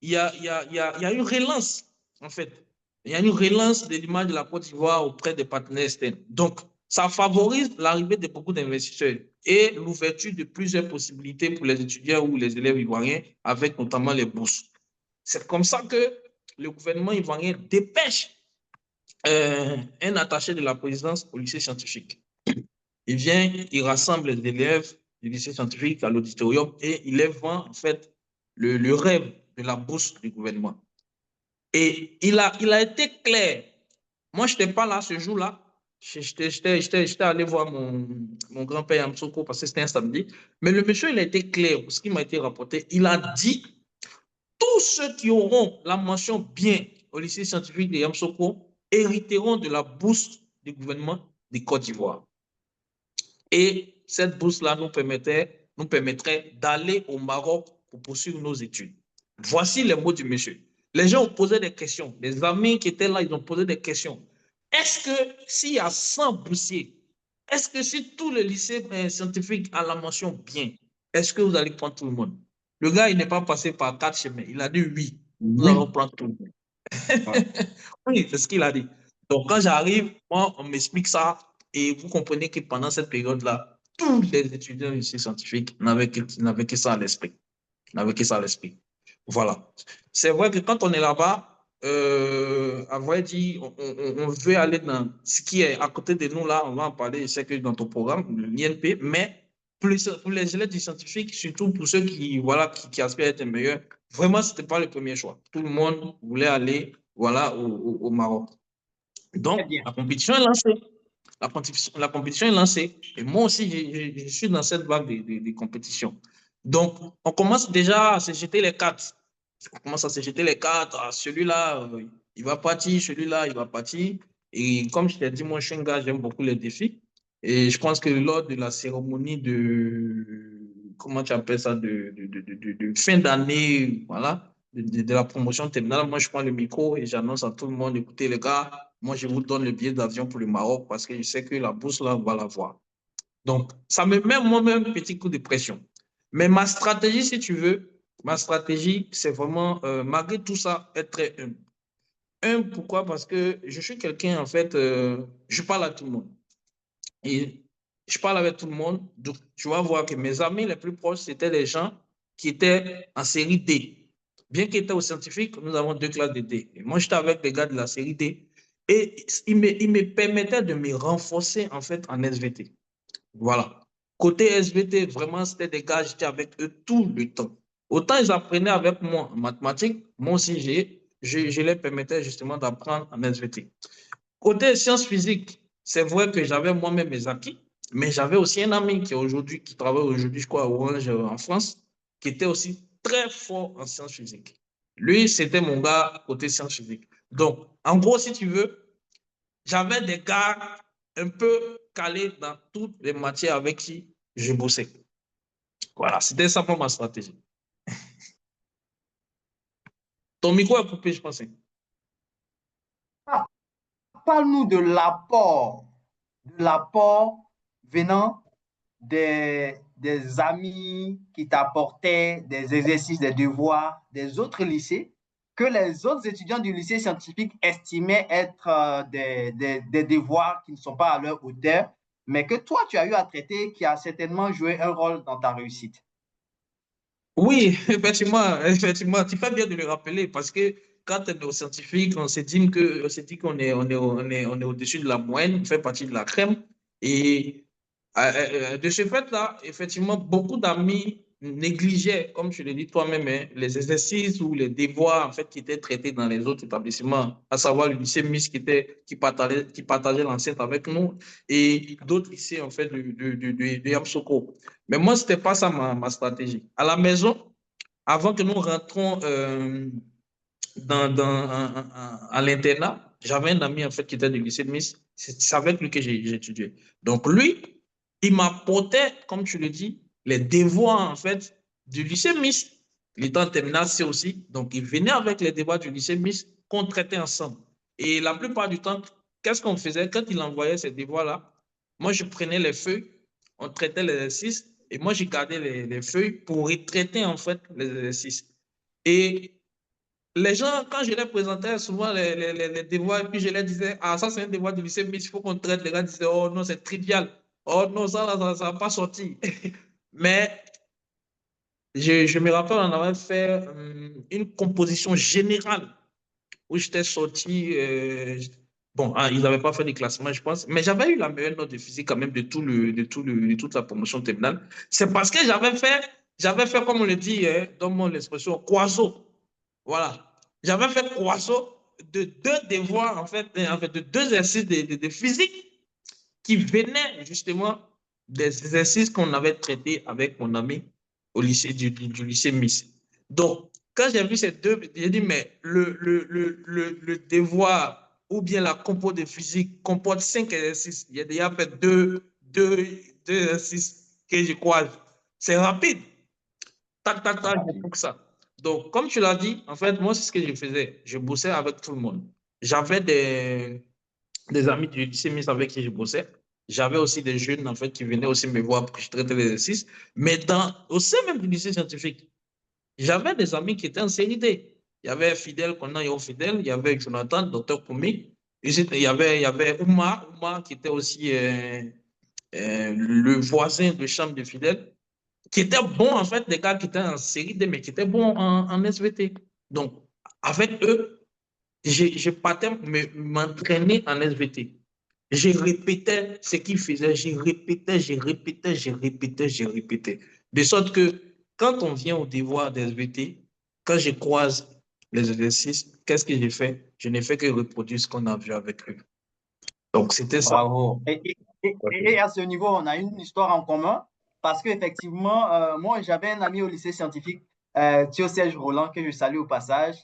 il y a une relance, en fait. Il y a une relance de l'image de la Côte d'Ivoire auprès des partenaires externes. Donc, ça favorise l'arrivée de beaucoup d'investisseurs et l'ouverture de plusieurs possibilités pour les étudiants ou les élèves ivoiriens, avec notamment les bourses. C'est comme ça que le gouvernement ivoirien dépêche un attaché de la présidence au lycée scientifique. Il vient, il rassemble les élèves du lycée scientifique à l'auditorium et il leur vend en fait le rêve de la bourse du gouvernement. Et il a été clair. Moi, je n'étais pas là ce jour-là. J'étais allé voir mon grand-père à Msoko parce que c'était un samedi. Mais le monsieur, il a été clair. Ce qui m'a été rapporté, il a dit tous ceux qui auront la mention bien au lycée scientifique de Yamsoko hériteront de la bourse du gouvernement de Côte d'Ivoire. Et cette bourse-là nous permettrait d'aller au Maroc pour poursuivre nos études. Voici les mots du monsieur. Les gens ont posé des questions. Les amis qui étaient là, ils ont posé des questions. Est-ce que s'il y a 100 boursiers, est-ce que si tous les lycées scientifiques ont la mention bien, est-ce que vous allez prendre tout le monde? Le gars, il n'est pas passé par 4 chemins. Il a dit oui, nous allons Oui. prendre tout le monde. Ouais. Oui, c'est ce qu'il a dit. Donc, quand j'arrive, moi, on m'explique ça et vous comprenez que pendant cette période-là, tous les étudiants du lycée scientifique n'avaient que ça à l'esprit. N'avaient que ça à l'esprit. Voilà. C'est vrai que quand on est là-bas, à vrai dire, on veut aller dans ce qui est à côté de nous là, on va en parler, je sais que dans ton programme, l'INP, mais pour les élèves du scientifique, surtout pour ceux qui, voilà, qui aspirent à être meilleurs, vraiment, ce n'était pas le premier choix. Tout le monde voulait aller voilà, au Maroc. Très Donc, bien. la compétition est lancée. La compétition est lancée. Et moi aussi, je suis dans cette vague de compétition. Donc, on commence déjà à se jeter les cartes. On commence à se jeter les cartes. Ah, celui-là, il va partir. Celui-là, il va partir. Et comme je t'ai dit, moi, je suis un gars, j'aime beaucoup les défis. Et je pense que lors de la cérémonie comment tu appelles ça, de fin d'année, voilà, de la promotion terminale, moi, je prends le micro et j'annonce à tout le monde, écoutez, les gars, moi, je vous donne le billet d'avion pour le Maroc parce que je sais que la bourse, là, on va l'avoir. Donc, ça me met moi-même un petit coup de pression. Mais ma stratégie, si tu veux, ma stratégie, c'est vraiment, malgré tout ça, être très humble. Humble, pourquoi? Parce que je suis quelqu'un, en fait, je parle à tout le monde. Et je parle avec tout le monde. Donc, tu vas voir que mes amis les plus proches, c'était des gens qui étaient en série D. Bien qu'ils étaient au scientifique, nous avons 2 classes de D. Et moi, j'étais avec des gars de la série D. Et ils me permettaient de me renforcer, en fait, en SVT. Voilà. Côté SVT, vraiment, c'était des gars, j'étais avec eux tout le temps. Autant ils apprenaient avec moi en mathématiques, moi aussi, je les permettais justement d'apprendre en SVT. Côté sciences physiques, c'est vrai que j'avais moi-même mes acquis, mais j'avais aussi un ami qui travaille aujourd'hui, je crois, à Orange en France, qui était aussi très fort en sciences physiques. Lui, c'était mon gars côté sciences physiques. Donc, en gros, si tu veux, j'avais des gars un peu calés dans toutes les matières avec qui je bossais. Voilà, c'était ça pour ma stratégie. Ton micro est coupé, je pensais. Ah, parle-nous de l'apport venant des amis qui t'apportaient des exercices, des devoirs des autres lycées que les autres étudiants du lycée scientifique estimaient être des devoirs qui ne sont pas à leur hauteur, mais que toi, tu as eu à traiter, qui a certainement joué un rôle dans ta réussite. Oui, effectivement, tu fais bien de le rappeler parce que quand on est au scientifique, on s'est dit qu'on est au-dessus de la moyenne, on fait partie de la crème. Et de ce fait-là, effectivement, beaucoup d'amis négligeaient, comme tu le dis toi-même, hein, les exercices ou les devoirs en fait, qui étaient traités dans les autres établissements, à savoir le lycée MIS qui partageait l'enceinte avec nous et d'autres lycées en fait, de Yamsoko. Mais moi, ce n'était pas ça ma stratégie. À la maison, avant que nous rentrons à l'internat, j'avais un ami en fait qui était du lycée de Miss. C'est avec lui que j'ai étudié. Donc lui, il m'apportait, comme tu le dis, les devoirs en fait du lycée Miss. Il était en terminale C aussi. Donc il venait avec les devoirs du lycée Miss qu'on traitait ensemble. Et la plupart du temps, qu'est-ce qu'on faisait quand il envoyait ces devoirs-là? Moi, je prenais les feuilles, on traitait l'exercice et moi, j'ai gardé les feuilles pour retraiter en fait les exercices. Et les gens, quand je les présentais souvent les devoirs, et puis je leur disais, ah, ça c'est un devoir du lycée, mais il faut qu'on traite. Les gars disaient, oh non, c'est trivial. Oh non, ça va pas sortir. Mais je me rappelle, on avait fait une composition générale où j'étais sorti. Bon, hein, ils n'avaient pas fait des classements, je pense, mais j'avais eu la meilleure note de physique quand même de toute la promotion terminale. C'est parce que j'avais fait, comme on le dit dans mon expression, croiseau. Voilà. J'avais fait croiseau de 2 devoirs, en fait de 2 exercices de physique qui venaient justement des exercices qu'on avait traités avec mon ami au lycée du lycée Miss. Donc, quand j'ai vu ces deux, j'ai dit, mais le devoir ou bien la compo de physique comporte 5 exercices. Il y a déjà fait deux exercices que je croise. C'est rapide. Tac, tac, tac, je Rapide. trouve ça. Donc, comme tu l'as dit, en fait, moi, c'est ce que je faisais. Je bossais avec tout le monde. J'avais des amis du lycée Miss avec qui je bossais. J'avais aussi des jeunes, en fait, qui venaient aussi me voir pour que je traitais l'exercice. Mais au sein même du lycée scientifique, j'avais des amis qui étaient en série D. Il y avait Fidèle, qu'on a eu Fidèle, il y avait Jonathan, docteur Koumi, il y avait Oumar qui était aussi le voisin de chambre de Fidèle, qui était bon, en fait, des gars qui étaient en série D, mais qui étaient bons en SVT. Donc, avec eux, je partais m'entraîner en SVT. Je répétais ce qu'ils faisaient, je répétais. De sorte que quand on vient au devoir des SVT, quand je croise les exercices, qu'est-ce que j'ai fait? Je n'ai fait que reproduire ce qu'on a vu avec eux. Donc, c'était ça. Bravo. Et à ce niveau, on a une histoire en commun parce qu'effectivement, moi, j'avais un ami au lycée scientifique, Thio Serge Roland, que je salue au passage.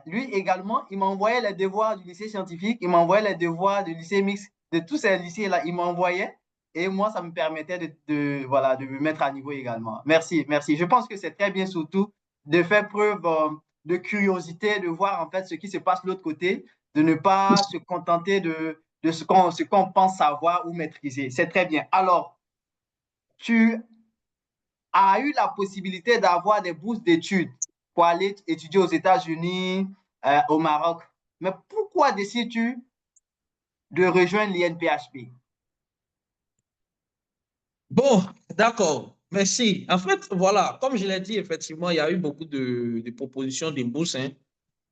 Lui également, il m'envoyait les devoirs du lycée scientifique, il m'envoyait les devoirs du lycée mixte, de tous ces lycées-là, il m'envoyait. Et moi, ça me permettait voilà, de me mettre à niveau également. Merci, merci. Je pense que c'est très bien surtout de faire preuve de curiosité, de voir en fait ce qui se passe de l'autre côté, de ne pas se contenter de ce qu'on pense savoir ou maîtriser. C'est très bien. Alors, tu as eu la possibilité d'avoir des bourses d'études pour aller étudier aux États-Unis, au Maroc. Mais pourquoi décides-tu de rejoindre l'INPHP? Bon, d'accord. Merci. En fait, voilà, comme je l'ai dit, effectivement, il y a eu beaucoup de propositions de bourses, hein.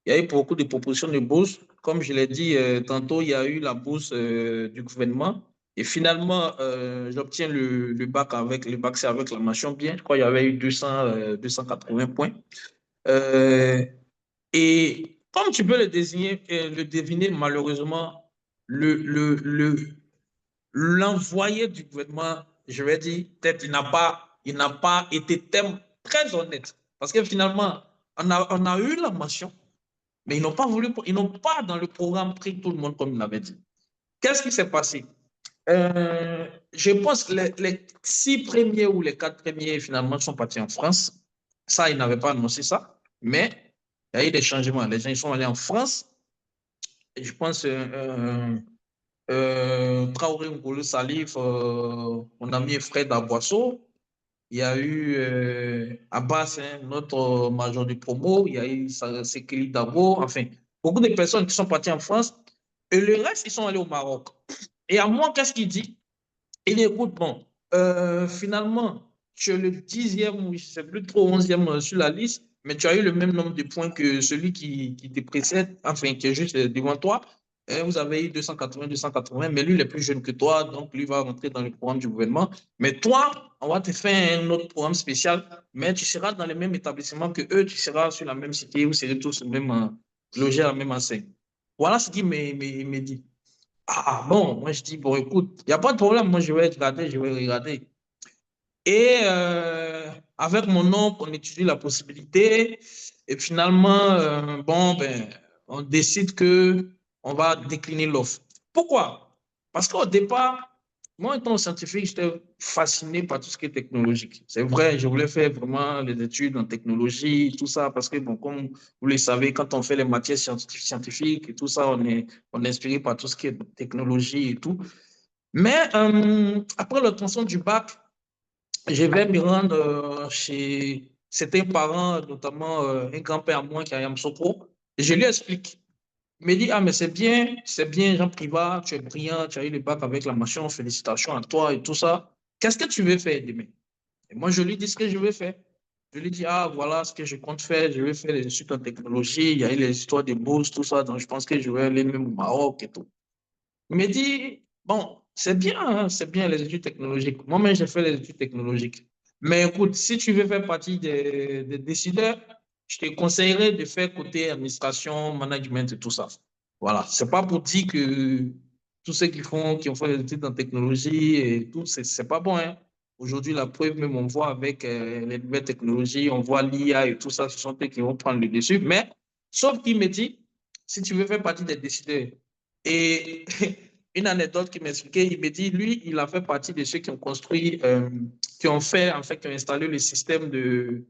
Il y a eu beaucoup de propositions de bourses. Comme je l'ai dit tantôt, il y a eu la bourse du gouvernement. Et finalement, j'obtiens le bac avec le bac, c'est avec la mention bien. Je crois qu'il y avait eu 280 points. Euh, et comme tu peux le deviner, malheureusement, l'envoyé du gouvernement, je vais dire, peut-être il n'a pas été très honnête. Parce que finalement, on a eu la mention, mais ils n'ont pas voulu, ils n'ont pas dans le programme pris tout le monde comme il l'avait dit. Qu'est-ce qui s'est passé? Je pense que les 6 premiers ou les 4 premiers, finalement, sont partis en France. Ça, ils n'avaient pas annoncé ça. Mais il y a eu des changements. Les gens ils sont allés en France. Et je pense Traoré Ngolo Salif, mon ami Fred Aboisseau. Il y a eu Abbas, hein, notre major de promo. Il y a eu Sekeli Dabo. Enfin, beaucoup de personnes qui sont parties en France. Et le reste, ils sont allés au Maroc. Et à moi, qu'est-ce qu'il dit? Il dit, écoute, bon, finalement, tu es le 10e, ou je ne sais plus trop, 11e sur la liste, mais tu as eu le même nombre de points que celui qui te précède, enfin, qui est juste devant toi. Vous avez eu 280, 280, mais lui, il est plus jeune que toi, donc lui va rentrer dans le programme du gouvernement. Mais toi, on va te faire un autre programme spécial, mais tu seras dans le même établissement que eux, tu seras sur la même cité, vous serez tous même, logés à la même enseigne. Voilà ce qu'il me dit. Ah bon, moi je dis, bon écoute, il n'y a pas de problème, moi je vais regarder. Et avec mon oncle, on étudie la possibilité. Et finalement, bon, ben, on décide que on va décliner l'offre. Pourquoi? Parce qu'au départ, moi, étant scientifique, j'étais fasciné par tout ce qui est technologique. C'est vrai, je voulais faire vraiment les études en technologie, tout ça, parce que, bon, comme vous le savez, quand on fait les matières scientifiques et tout ça, on est inspiré par tout ce qui est technologie et tout. Mais après l'obtention du bac, je vais me rendre chez certains parents, notamment un grand-père à moi qui est à Yamoussoukro, et je lui explique. Il me dit, ah, mais c'est bien, Jean Privat, tu es brillant, tu as eu le bac avec la mention, félicitations à toi et tout ça. Qu'est-ce que tu veux faire demain? Et moi, je lui dis ce que je veux faire. Je lui dis, ah, voilà ce que je compte faire, je vais faire des études en technologie, il y a eu les histoires de bourses, tout ça, donc je pense que je vais aller même au Maroc et tout. Il me dit, bon, hein, c'est bien les études technologiques. Moi-même, j'ai fait les études technologiques. Mais écoute, si tu veux faire partie des décideurs, je te conseillerais de faire côté administration, management et tout ça. Voilà. C'est pas pour dire que tous ceux qui ont fait des études en technologie et tout, c'est pas bon, hein. Aujourd'hui, la preuve, même on voit avec les nouvelles technologies, on voit l'IA et tout ça, ce sont eux qui vont prendre le dessus. Mais, sauf qu'il me dit, si tu veux faire partie des décideurs, et une anecdote qui m'expliquait, il me dit, lui, il a fait partie de ceux qui ont construit, qui ont fait, en fait, qui ont installé le système de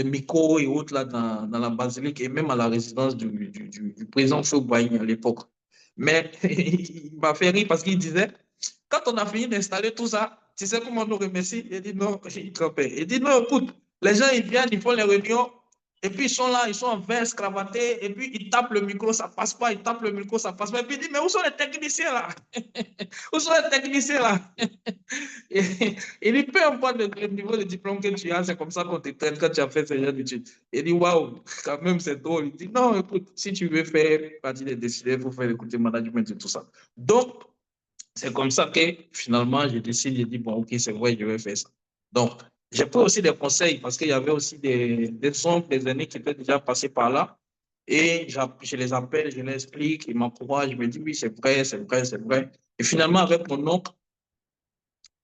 micro et autres là dans la basilique et même à la résidence du président Feu à l'époque. Mais il m'a fait rire parce qu'il disait, Quand on a fini d'installer tout ça, tu sais comment on nous remercie? Il dit non, il dit non, écoute, les gens ils viennent, ils font les réunions, et puis ils sont là, ils sont en veste, cravatés, et puis ils tapent le micro, ça passe pas, ils tapent le micro, ça passe pas. Et puis il dit, mais où sont les techniciens là? Où sont les techniciens là? Il dit, peu importe le niveau de diplôme que tu as, c'est comme ça qu'on te traite quand tu as fait ce genre d'études. Il dit, waouh, quand même c'est drôle. Il dit, non, écoute, si tu veux faire partie des décideurs, il faut faire le côté management et tout ça. Donc, c'est comme ça que finalement, j'ai décidé, j'ai dit, bon, ok, c'est vrai, je vais faire ça. Donc, j'ai pris aussi des conseils parce qu'il y avait aussi des oncles, des aînés qui étaient déjà passés par là. Et je les appelle, je les explique, ils m'encouragent, je me dis, oui, c'est vrai, c'est vrai, c'est vrai. Et finalement, avec mon oncle,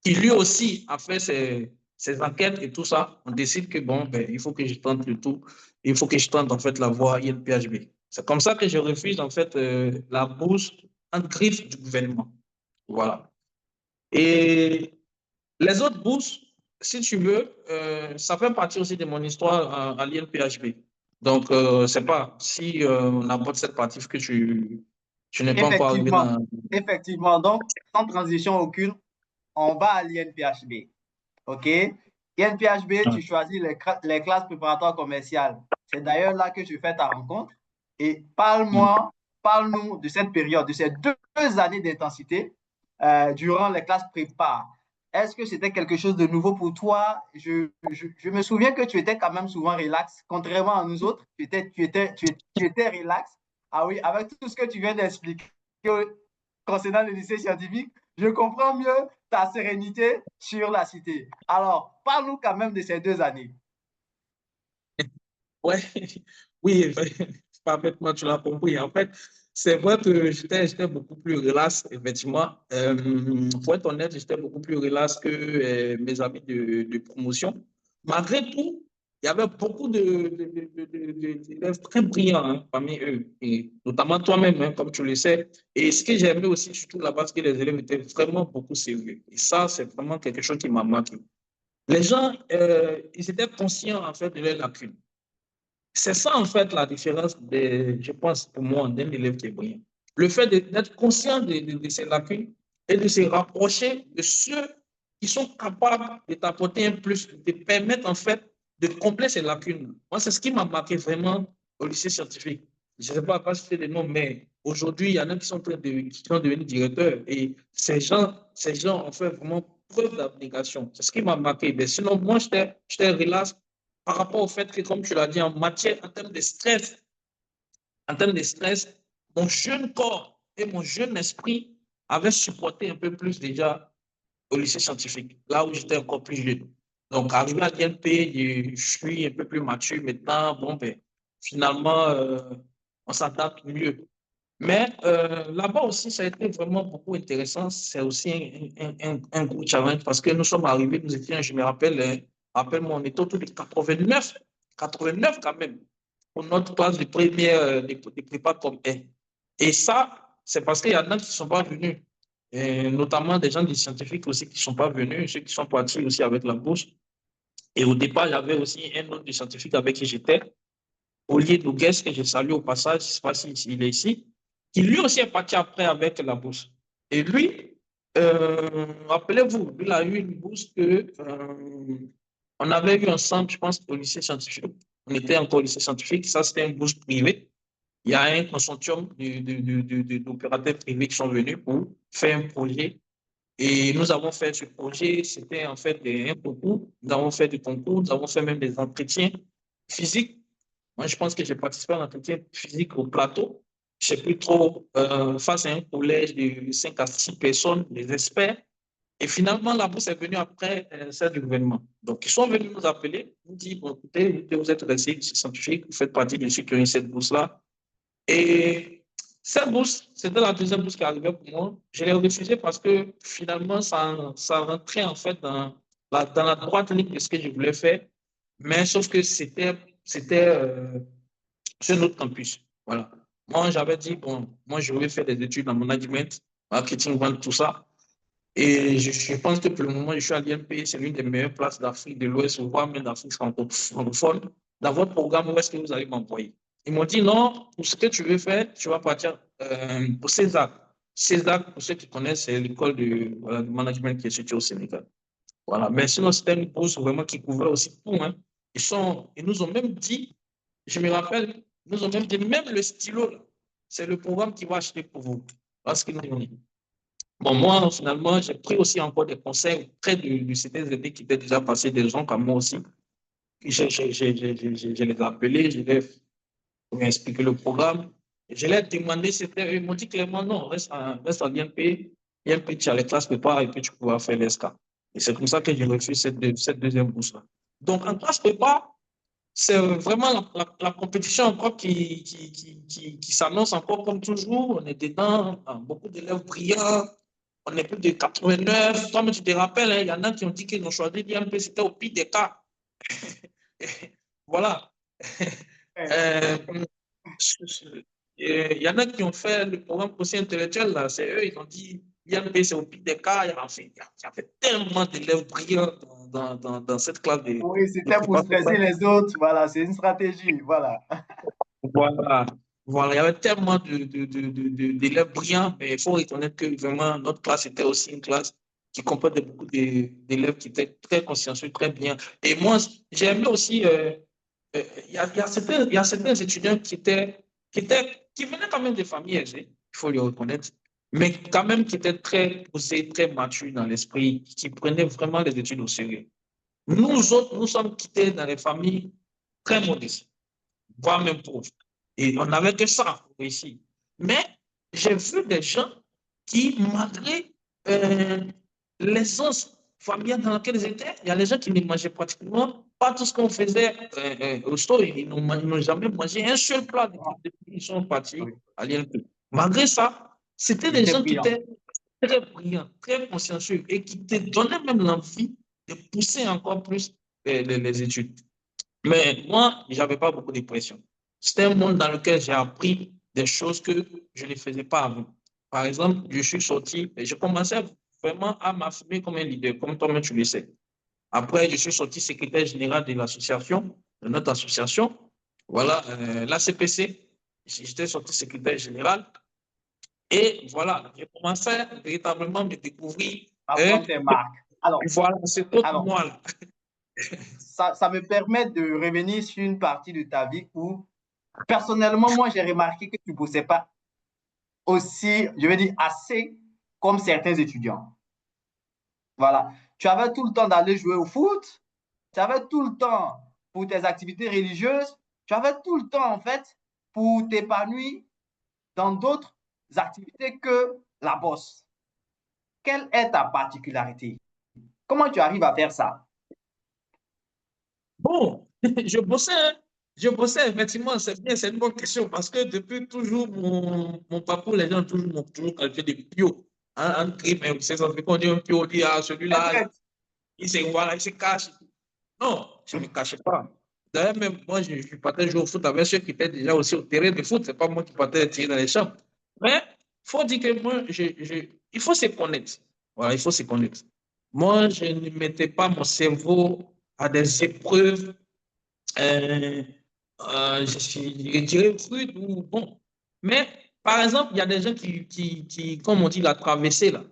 qui lui aussi a fait ses enquêtes et tout ça, on décide que, bon, ben, il faut que je tente le tout. Il faut que je tente, en fait, la voie INPHB. C'est comme ça que je refuse, en fait, la bourse en griffe du gouvernement. Voilà. Et les autres bourses, si tu veux, ça fait partie aussi de mon histoire à l'INPHB. Donc, c'est pas si on aborde cette partie que tu n'es pas encore arrivé Effectivement, dans. effectivement. Donc, sans transition aucune, on va à l'INPHB. OK? INPHB, tu choisis les classes préparatoires commerciales. C'est d'ailleurs là que tu fais ta rencontre. Et parle-nous de cette période, de ces deux années d'intensité durant les classes prépa. Est-ce que c'était quelque chose de nouveau pour toi? Je me souviens que tu étais quand même souvent relax, contrairement à nous autres. Tu étais relax. Ah oui, avec tout ce que tu viens d'expliquer concernant le lycée scientifique, je comprends mieux ta sérénité sur la cité. Alors, parle-nous quand même de ces 2 années. Ouais, oui, parfaitement, tu l'as compris. En fait, c'est vrai que j'étais beaucoup plus relax, effectivement. Pour être honnête, j'étais beaucoup plus relax que mes amis de promotion. Malgré tout, il y avait beaucoup d'élèves très brillants hein, parmi eux, et notamment toi-même, hein, comme tu le sais. Et ce que j'aimais aussi, surtout là-bas, c'est que les élèves étaient vraiment beaucoup sérieux. Et ça, c'est vraiment quelque chose qui m'a marqué. Les gens, ils étaient conscients, en fait, de leurs lacunes. C'est ça, en fait, la différence, je pense, pour moi, d'un élève qui est brillant. Le fait d'être conscient de ses lacunes et de se rapprocher de ceux qui sont capables de t'apporter un plus, de te permettre, en fait, de combler ces lacunes. Moi, c'est ce qui m'a marqué vraiment au lycée scientifique. Je ne sais pas citer des noms, mais aujourd'hui, il y en a qui sont devenus directeurs et ces gens ont fait vraiment preuve d'abnégation. C'est ce qui m'a marqué. Mais sinon, moi, j'étais relax par rapport au fait que, comme tu l'as dit, en termes de stress, mon jeune corps et mon jeune esprit avaient supporté un peu plus déjà au lycée scientifique, là où j'étais encore plus jeune. Donc, arrivé à l'INP, je suis un peu plus mature maintenant. Bon, ben, finalement, on s'adapte mieux. Mais là-bas aussi, ça a été vraiment beaucoup intéressant. C'est aussi un gros challenge parce que nous sommes arrivés, nous étions, je me rappelle, rappelle-moi, on était autour de 89 quand même, pour notre classe de première, de prépa comme un. Et ça, c'est parce qu'il y en a qui ne sont pas venus, et notamment des gens des scientifiques aussi qui ne sont pas venus, ceux qui sont partis aussi avec la bourse. Et au départ, j'avais aussi un autre des scientifiques avec qui j'étais, Olivier Nogues, que je salue au passage, je ne sais pas s'il est ici, qui lui aussi est parti après avec la bourse. Et lui, rappelez-vous, il a eu une bourse que on avait eu ensemble, je pense, au lycée scientifique. On était encore au lycée scientifique, ça c'était une bourse privée. Il y a un consortium d'opérateurs privés qui sont venus pour faire un projet. Et nous avons fait ce projet, c'était en fait un concours. Nous avons fait des concours, nous avons fait même des entretiens physiques. Moi, je pense que j'ai participé à un entretien physique au plateau. Je ne sais plus trop, face à un collège de 5 à 6 personnes, des experts. Et finalement, la bourse est venue après celle du gouvernement. Donc, ils sont venus nous appeler, nous dire, bon, écoutez, vous êtes restés scientifiques, vous faites partie de ceux qui ont eu cette bourse-là. Et cette bourse, c'était la deuxième bourse qui arrivait pour moi. Je l'ai refusée parce que finalement, ça rentrait en fait dans la droite ligne de ce que je voulais faire. Mais sauf que c'était sur notre campus. Voilà. Moi, j'avais dit, bon, moi, je voulais faire des études en management, marketing, vente, tout ça. Et je pense que pour le moment, je suis à l'INP, c'est l'une des meilleures places d'Afrique de l'Ouest, voire même d'Afrique francophone. Dans votre programme, où est-ce que vous allez m'envoyer? Ils m'ont dit non, pour ce que tu veux faire, tu vas partir au César. CESAC, pour ceux qui connaissent, c'est l'école de, voilà, de management qui est située au Sénégal. Voilà. Mais sinon, c'était une bourse vraiment qui couvrait aussi tout. Hein. Ils nous ont même dit, je me rappelle, ils nous ont même dit, même le stylo, c'est le programme qui va acheter pour vous. Parce qu'ils nous ont dit. Bon, moi, finalement, j'ai pris aussi encore des conseils auprès de certains aînés qui étaient déjà passés, des gens comme moi aussi. Je les ai appelés, je les ai expliqué le programme. Je leur ai demandé, ils m'ont dit clairement non, reste en INP. INP, tu as les classes prépa et puis tu pourras faire l'ESCA. Et c'est comme ça que j'ai reçu cette deuxième bourse-là. Donc, en classe prépa, c'est vraiment la compétition encore qui s'annonce encore comme toujours. On est dedans, beaucoup d'élèves brillants. On est plus de 89. Comme tu te rappelles, hein, il y en a qui ont dit qu'ils ont choisi l'IMP, c'était au pire des cas. Voilà. Euh, il y en a qui ont fait le programme aussi intellectuel, là. C'est eux, ils ont dit l'IMP, c'est au pire des cas. Il y avait tellement d'élèves brillants dans cette classe Oui, de c'était pour préparation. stresser les autres. Voilà, c'est une stratégie. Voilà. Voilà. Voilà, il y avait tellement d'élèves brillants, mais il faut reconnaître que vraiment notre classe était aussi une classe qui comporte beaucoup d'élèves qui étaient très consciencieux, très bien. Et moi, j'ai aimé aussi, il y a certains étudiants qui venaient quand même des familles aisées, il faut le reconnaître, mais quand même qui étaient très posés, très matures dans l'esprit, qui prenaient vraiment les études au sérieux. Nous autres, nous sommes quittés dans les familles très modestes, voire même pauvres. Et on n'avait que ça ici. Mais j'ai vu des gens qui, malgré euh, l'aisance familiale dans laquelle ils étaient, il y a des gens qui ne mangeaient pratiquement pas tout ce qu'on faisait au store. Ils n'ont jamais mangé un seul plat depuis qu'ils sont partis Oui, à l'INP. Malgré ça, c'était il des était gens qui brillant. étaient très brillants, très consciencieux et qui te donnaient même l'envie de pousser encore plus les études. Mais moi, je n'avais pas beaucoup de pression. C'était un monde dans lequel j'ai appris des choses que je ne faisais pas avant. Par exemple, je suis sorti et je commençais vraiment à m'affirmer comme un leader, comme toi-même tu le sais. Après, je suis sorti secrétaire général de l'association, de notre association. Voilà, l'ACPC. J'étais sorti secrétaire général. Et voilà, j'ai commencé véritablement à me découvrir. À Et prendre tes marques. voilà, c'est tout Alors, moi là. ça me permet de revenir sur une partie de ta vie où, personnellement, moi, j'ai remarqué que tu ne bossais pas aussi, je vais dire, assez comme certains étudiants. Voilà. Tu avais tout le temps d'aller jouer au foot, tu avais tout le temps pour tes activités religieuses, tu avais tout le temps, en fait, pour t'épanouir dans d'autres activités que la bosse. Quelle est ta particularité? Comment tu arrives à faire ça? Bon, je bossais, hein. Je bossais, effectivement, c'est bien, c'est une bonne question parce que depuis toujours, mon parcours, les gens m'ont toujours qualifié de pio. En grippe, c'est ça, qu'on dit un pio, on dit, ah, celui-là, Peut-être. voilà, il se cache. Non, je ne me cachais pas. D'ailleurs, même moi, je partais jouer au foot avec ceux qui étaient déjà aussi au terrain de foot. Ce n'est pas moi qui partais tirer dans les champs. Mais il faut dire que moi, il faut se connaître. Voilà, il faut se connaître. Moi, je ne mettais pas mon cerveau à des épreuves, euh, je dirais rudes ou bon. Mais, par exemple, il y a des gens comme on dit, la traversée, là.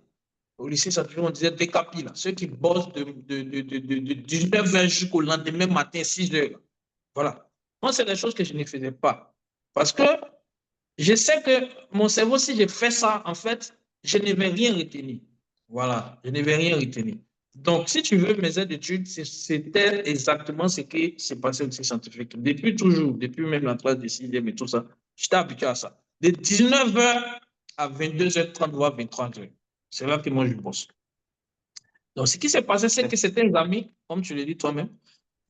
Au lycée, ça toujours, on disait décapi, là. Ceux qui bossent de 19h jusqu'au lendemain matin, 6h. Voilà. Moi, c'est des choses que je ne faisais pas. Parce que je sais que mon cerveau, si je fais ça, en fait, je ne vais rien retenir. Voilà, je ne vais rien retenir. Donc, si tu veux, mes études, c'était exactement ce qui s'est passé au lycée scientifique. Depuis toujours, depuis même la classe de 6e et tout ça, j'étais habitué à ça. De 19h à 22h30 voire 23h. C'est là que moi, je bosse. Donc, ce qui s'est passé, c'est que c'était un ami, comme tu le dis toi-même.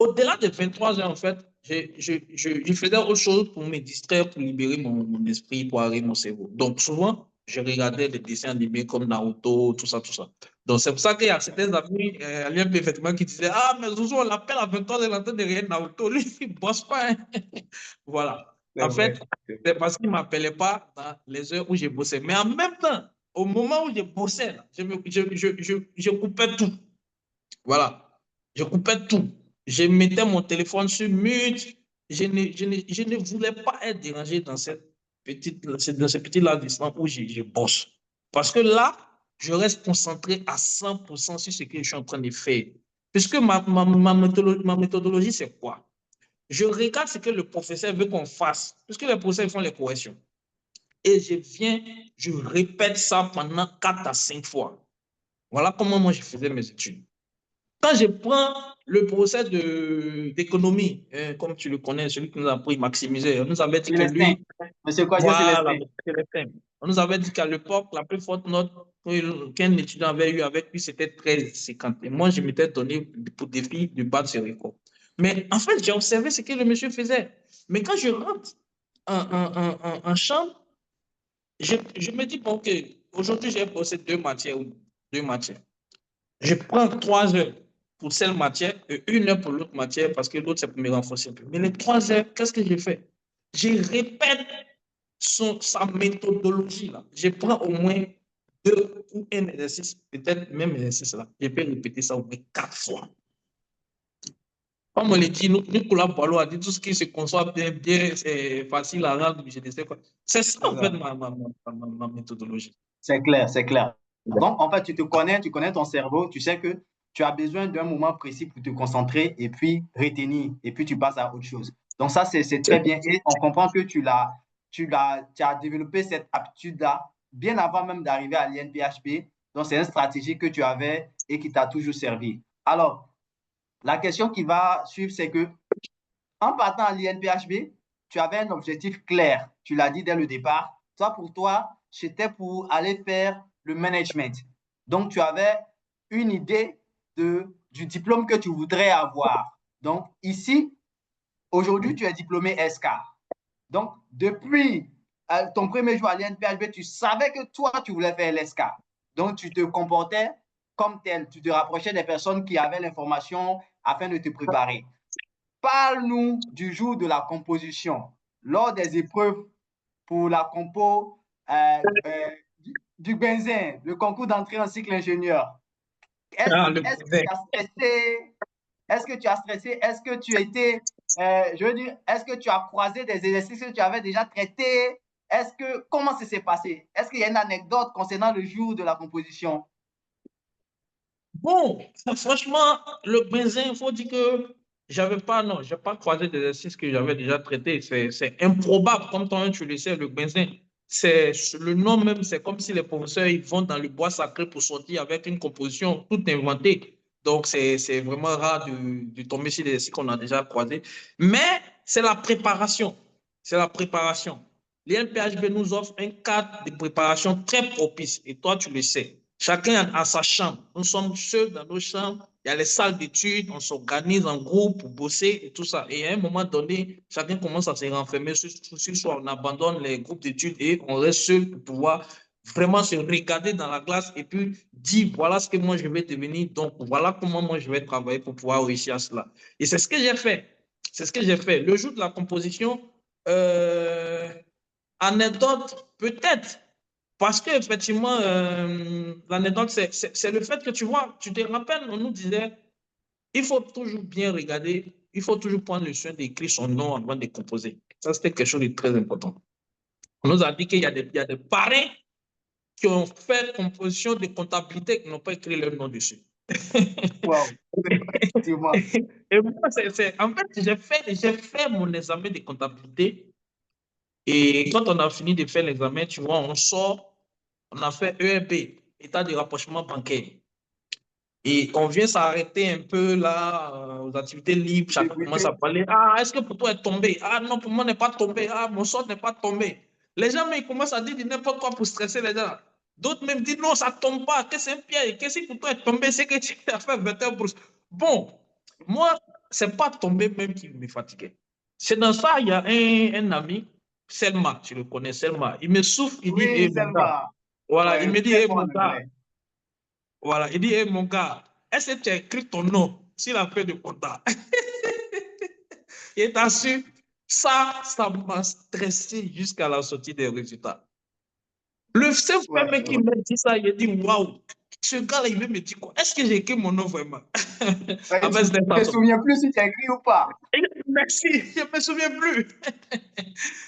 Au-delà de 23 heures, en fait, je faisais autre chose pour me distraire, pour libérer mon esprit, pour arrêter mon cerveau. Donc, souvent, je regardais des dessins animés comme Naruto, tout ça, tout ça. Donc, c'est pour ça qu'il y a certains amis à l'IMP, effectivement, qui disaient, ah, mais Zouzou, on l'appelle à 23 heures, il est en train de regarder Naruto. Lui, il ne bosse pas, hein. Voilà. C'est En vrai. fait, c'est parce qu'il ne m'appelait pas dans les heures où je bossais. Mais en même temps, au moment où je bossais, là, je coupais tout. Voilà. Je coupais tout. Je mettais mon téléphone sur mute. Je ne voulais pas être dérangé dans cette petite laps de temps où je bosse. Parce que là, je reste concentré à 100% sur ce que je suis en train de faire. Puisque ma méthodologie, c'est quoi? Je regarde ce que le professeur veut qu'on fasse, puisque les professeurs font les corrections. Et je répète ça pendant 4 à 5 fois. Voilà comment moi je faisais mes études. Quand je prends le procès d'économie, comme tu le connais, celui qui nous a appris maximiser, on nous avait dit que Célestin. lui, Monsieur Kouadio voilà, Célestin. on nous avait dit qu'à l'époque, la plus forte note qu'un étudiant avait eu avec lui, c'était 13,50. Et moi, je m'étais donné pour défi de battre ce record. Mais en fait, j'ai observé ce que le monsieur faisait. Mais quand je rentre en chambre, je me dis, bon, OK, aujourd'hui, j'ai posé 2 matières. Je prends 3 heures pour cette matière et 1 heure pour l'autre matière parce que l'autre, c'est pour me renforcer un peu. Mais les 3 heures, qu'est-ce que je fais? Je répète sa méthodologie. Là. Je prends au moins 2 ou un exercice, peut-être même exercice là. Je peux répéter ça au moins 4 fois. Comme on le dit, Nicolas Boileau a dit tout ce qui se conçoit bien, c'est facile à rendre, je ne sais quoi. C'est ça, en fait, ma méthodologie. C'est clair, c'est clair. Donc, en fait, tu connais ton cerveau, tu sais que tu as besoin d'un moment précis pour te concentrer et puis retenir, et puis tu passes à autre chose. Donc, ça, c'est très bien. Et on comprend que tu as développé cette aptitude-là bien avant même d'arriver à l'INPHP. Donc, c'est une stratégie que tu avais et qui t'a toujours servi. Alors, la question qui va suivre, c'est que en partant à l'INPHB, tu avais un objectif clair. Tu l'as dit dès le départ. Toi, pour toi, c'était pour aller faire le management. Donc, tu avais une idée du diplôme que tu voudrais avoir. Donc, ici, aujourd'hui, tu es diplômé SK. Donc, depuis ton premier jour à l'INPHB, tu savais que toi, tu voulais faire l'SK. Donc, tu te comportais comme tel. Tu te rapprochais des personnes qui avaient l'information afin de te préparer. Parle-nous du jour de la composition. Lors des épreuves pour la compo du benzène, le concours d'entrée en cycle ingénieur. Est-ce Ah, est que tu as stressé? Est-ce que tu as stressé? Est-ce que tu étais, je veux dire, est-ce que tu as croisé des exercices que tu avais déjà traités? Comment ça s'est passé? Est-ce qu'il y a une anecdote concernant le jour de la composition? Bon, franchement, le benzène, il faut dire que j'avais pas, non, j'ai pas croisé d'exercices que j'avais déjà traités. C'est improbable, comme toi tu le sais, le benzène. C'est le nom même, c'est comme si les professeurs ils vont dans le bois sacré pour sortir avec une composition toute inventée. Donc, c'est vraiment rare de tomber sur des exercices qu'on a déjà croisés. Mais c'est la préparation. C'est la préparation. L'INPHB nous offre un cadre de préparation très propice. Et toi, tu le sais. Chacun a sa chambre. Nous sommes seuls dans nos chambres. Il y a les salles d'études. On s'organise en groupe pour bosser et tout ça. Et à un moment donné, chacun commence à se renfermer sur soi. On abandonne les groupes d'études et on reste seul pour pouvoir vraiment se regarder dans la glace et puis dire voilà ce que moi je vais devenir. Donc voilà comment moi je vais travailler pour pouvoir réussir à cela. Et c'est ce que j'ai fait. C'est ce que j'ai fait. Le jour de la composition, anecdote, peut-être. Parce qu'effectivement, l'anecdote, c'est le fait que tu vois, tu te rappelles, on nous disait, il faut toujours bien regarder, il faut toujours prendre le soin d'écrire son nom avant de composer. Ça, c'était quelque chose de très important. On nous a dit qu'il y a des parrains qui ont fait composition de comptabilité qui n'ont pas écrit leur nom dessus. Wow, effectivement. Et moi, en fait, j'ai fait mon examen de comptabilité. Et quand on a fini de faire l'examen, tu vois, on sort, on a fait ERP, état de rapprochement bancaire. Et on vient s'arrêter un peu là aux activités libres, chacun commence à parler. Ah, est-ce que pour toi est tombé? Ah non, pour moi n'est pas tombé. Ah, mon sort n'est pas tombé. Les gens, mais ils commencent à dire n'importe quoi pour stresser les gens. D'autres même disent non, ça ne tombe pas, que c'est un piège. Qu'est-ce qui pour toi est tombé? C'est que tu as fait 21 bourses. Bon, moi, ce n'est pas tombé même qui me fatiguait. C'est dans ça, il y a un ami, Selma, tu le connais, Selma. Il me souffle, il dit, Oui, hé mon gars. Selma. Voilà, il Ouais, me dit, très hé bon mon en gars. anglais. Voilà, il dit, hé mon gars, est-ce que tu as écrit ton nom sur la feuille de compta? Et t'assure, ça m'a stressé jusqu'à la sortie des résultats. Le seul Ouais, mec qui m'a dit ça, il a dit, waouh, ce gars-là, il veut me dire quoi? Est-ce que j'ai écrit mon nom vraiment? ouais. Avec Tu cette ne te façon. souviens plus si tu as écrit ou pas. Merci, je ne me souviens plus.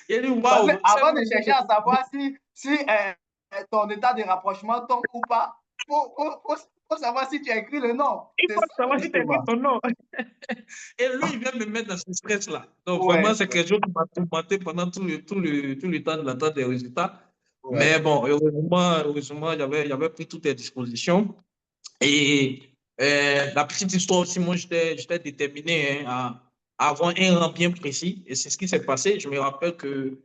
Il a dit, Parce que waouh, c'est avant de mon chercher à savoir si ton état de rapprochement tombe ou pas. Faut savoir si tu as écrit le nom. Il C'est faut ça, savoir si tu as écrit justement. ton nom. Et lui, il vient me mettre dans ce stress-là. Donc, vraiment, Ouais, c'est ouais, quelque chose qui m'a tourmenté pendant tout le temps de l'attente des résultats. ouais. Mais bon, heureusement, j'avais pris toutes les dispositions. Et la petite histoire aussi, moi, j'étais déterminé hein, à avoir un rang bien précis. Et c'est ce qui s'est passé. Je me rappelle que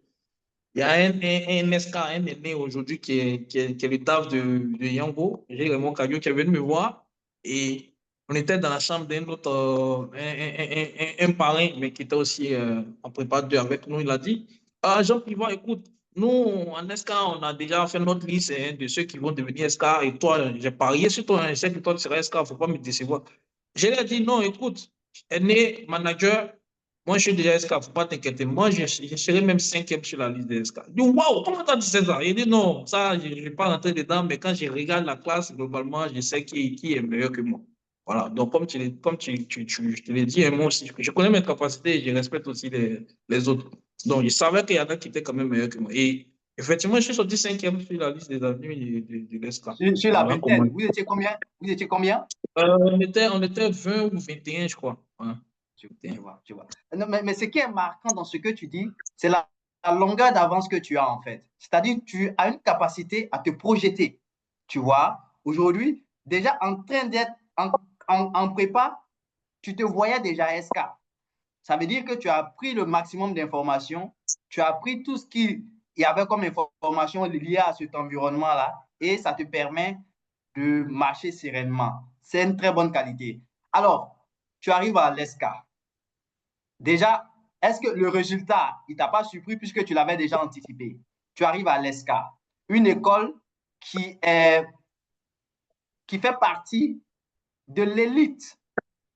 il y a un SK, un aîné aujourd'hui qui est le DAF de Yango, j'ai Raymond Caillou, qui est venu me voir. Et on était dans la chambre d'un autre, un parrain, mais qui était aussi en prépa 2 avec nous. Il a dit, ah, Jean-Pierre, écoute, nous, en SK, on a déjà fait notre liste hein, de ceux qui vont devenir SK. Et toi, j'ai parié sur toi, hein, je sais que toi, tu seras SK, il ne faut pas me décevoir. Je lui ai dit, non, écoute, aîné, manager, moi, je suis déjà SK, il ne faut pas t'inquiéter. Moi, je serai même cinquième sur la liste des SK. Je dis, waouh, comment tu as dit ça? Il dit, non, ça, je ne vais pas rentrer dedans, mais quand je regarde la classe, globalement, je sais qui est meilleur que moi. Voilà, donc comme je te l'ai dit, hein, moi aussi, je connais mes capacités et je respecte aussi les autres. Donc, je savais qu'il y en a qui étaient quand même meilleurs que moi. Et effectivement, je suis sorti cinquième sur la liste des avenues de l'ESCA. Sur la Voilà comment. vingtaine, vous étiez combien? Vous étiez combien? On était 20 ou 21, je crois. Voilà. Tu vois, tu vois. Non, mais ce qui est marquant dans ce que tu dis, c'est la longueur d'avance que tu as en fait. C'est-à-dire que tu as une capacité à te projeter. Tu vois, aujourd'hui, déjà en train d'être en prépa, tu te voyais déjà SK. Ça veut dire que tu as pris le maximum d'informations, tu as pris tout ce qu'il y avait comme information liée à cet environnement-là et ça te permet de marcher sereinement. C'est une très bonne qualité. Alors, tu arrives à l'ESCA. Déjà, est-ce que le résultat, il ne t'a pas surpris puisque tu l'avais déjà anticipé? Tu arrives à l'ESCA, une école qui fait partie de l'élite,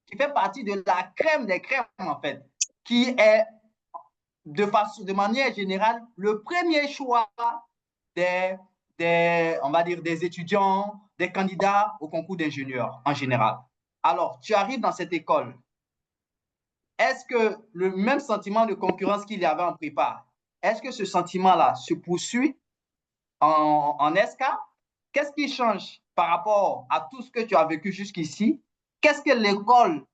qui fait partie de la crème des crèmes, en fait, qui est de manière générale le premier choix des, on va dire, des étudiants, des candidats au concours d'ingénieurs en général. Alors, tu arrives dans cette école. Est-ce que le même sentiment de concurrence qu'il y avait en prépa, est-ce que ce sentiment-là se poursuit en SK? Qu'est-ce qui change par rapport à tout ce que tu as vécu jusqu'ici? Qu'est-ce que l'école,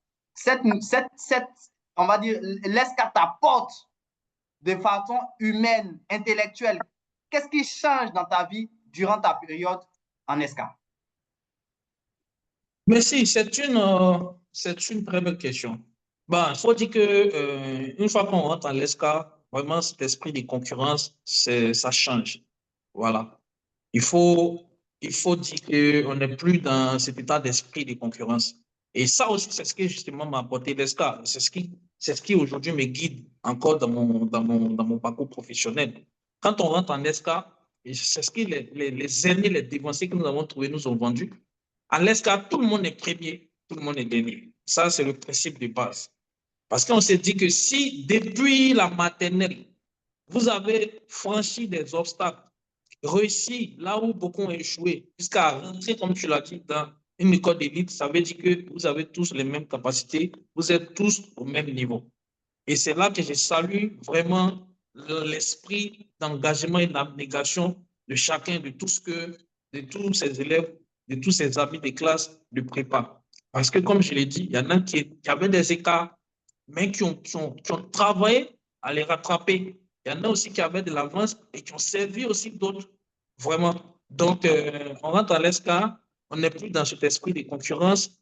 on va dire, l'ESK t'apporte de façon humaine, intellectuelle? Qu'est-ce qui change dans ta vie durant ta période en SK? Merci, c'est une très belle question. Bon, il faut dire que une fois qu'on rentre en l'ESCA, vraiment cet esprit de concurrence, ça change. Voilà. Il faut, il faut dire qu'on n'est plus dans cet état d'esprit de concurrence. Et ça aussi, c'est ce qui justement m'a apporté l'ESCA. C'est ce qui aujourd'hui me guide encore dans mon parcours professionnel. Quand on rentre en ESCA, et c'est ce que les aînés, les dévancés que nous avons trouvés nous ont vendus. À l'ESCA, tout le monde est premier, tout le monde est dernier. Ça, c'est le principe de base. Parce qu'on s'est dit que si depuis la maternelle, vous avez franchi des obstacles, réussi là où beaucoup ont échoué, jusqu'à rentrer, comme tu l'as dit, dans une école d'élite, ça veut dire que vous avez tous les mêmes capacités, vous êtes tous au même niveau. Et c'est là que je salue vraiment l'esprit d'engagement et d'abnégation de chacun, de tous ces élèves, de tous ces amis de classe de prépa. Parce que, comme je l'ai dit, il y en a qui avaient des écarts, mais qui ont travaillé à les rattraper. Il y en a aussi qui avaient de l'avance et qui ont servi aussi d'autres, vraiment. Donc, on rentre à l'ESCA, on n'est plus dans cet esprit de concurrence.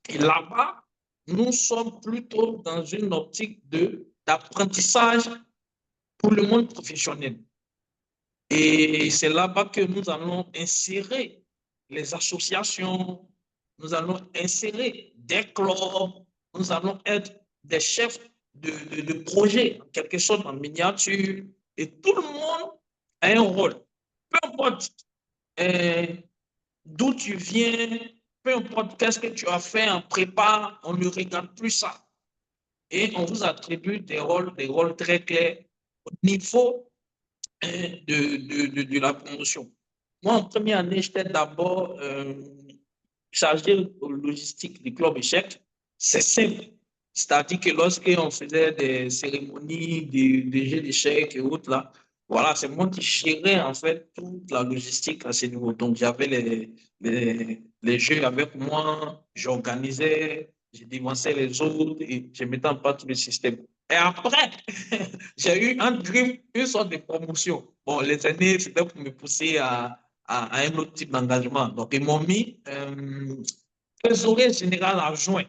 Et là-bas, nous sommes plutôt dans une optique d'apprentissage pour le monde professionnel. Et c'est là-bas que nous allons insérer les associations, nous allons insérer des clubs, nous allons être des chefs de projet, en quelque sorte en miniature. Et tout le monde a un rôle. Peu importe d'où tu viens, peu importe qu'est-ce que tu as fait en prépa, on ne regarde plus ça. Et on vous attribue des rôles très clairs au niveau de la promotion. Moi, en première année, j'étais d'abord chargé logistique du club échec. C'est simple. C'est-à-dire que lorsqu'on faisait des cérémonies, des jeux d'échecs et autres, là, Voilà, c'est moi qui gérais en fait toute la logistique à ce niveau. Donc, j'avais les jeux avec moi, j'organisais, je devançais les autres et je mettais en place tout le système. Et après, j'ai eu un dream, une sorte de promotion. Bon, les années, c'était pour me pousser à un autre type d'engagement. Donc, ils m'ont mis trésorier général adjoint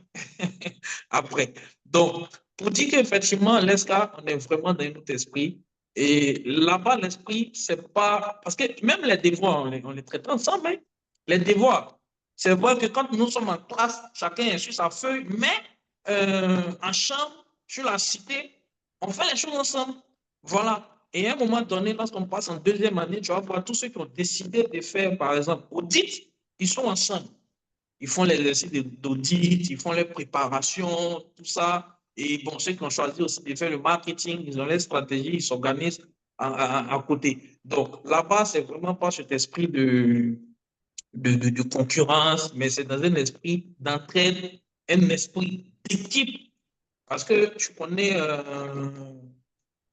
après. Donc, pour dire qu'effectivement, l'ESCA, on est vraiment dans un autre esprit. Et là-bas, l'esprit, c'est pas. Parce que même les devoirs, on les traite ensemble, hein. Les devoirs, c'est vrai que quand nous sommes en classe, chacun est sur sa feuille, mais en chambre, sur la cité, on fait les choses ensemble. Voilà. Et à un moment donné, lorsqu'on passe en deuxième année, tu vas voir tous ceux qui ont décidé de faire, par exemple, audit, ils sont ensemble. Ils font l'exercice d'audit, ils font les préparations, tout ça. Et bon, ceux qui ont choisi aussi de faire le marketing, ils ont les stratégies, ils s'organisent à côté. Donc là-bas, c'est vraiment pas cet esprit de concurrence, mais c'est dans un esprit d'entraide, un esprit d'équipe. Parce que tu connais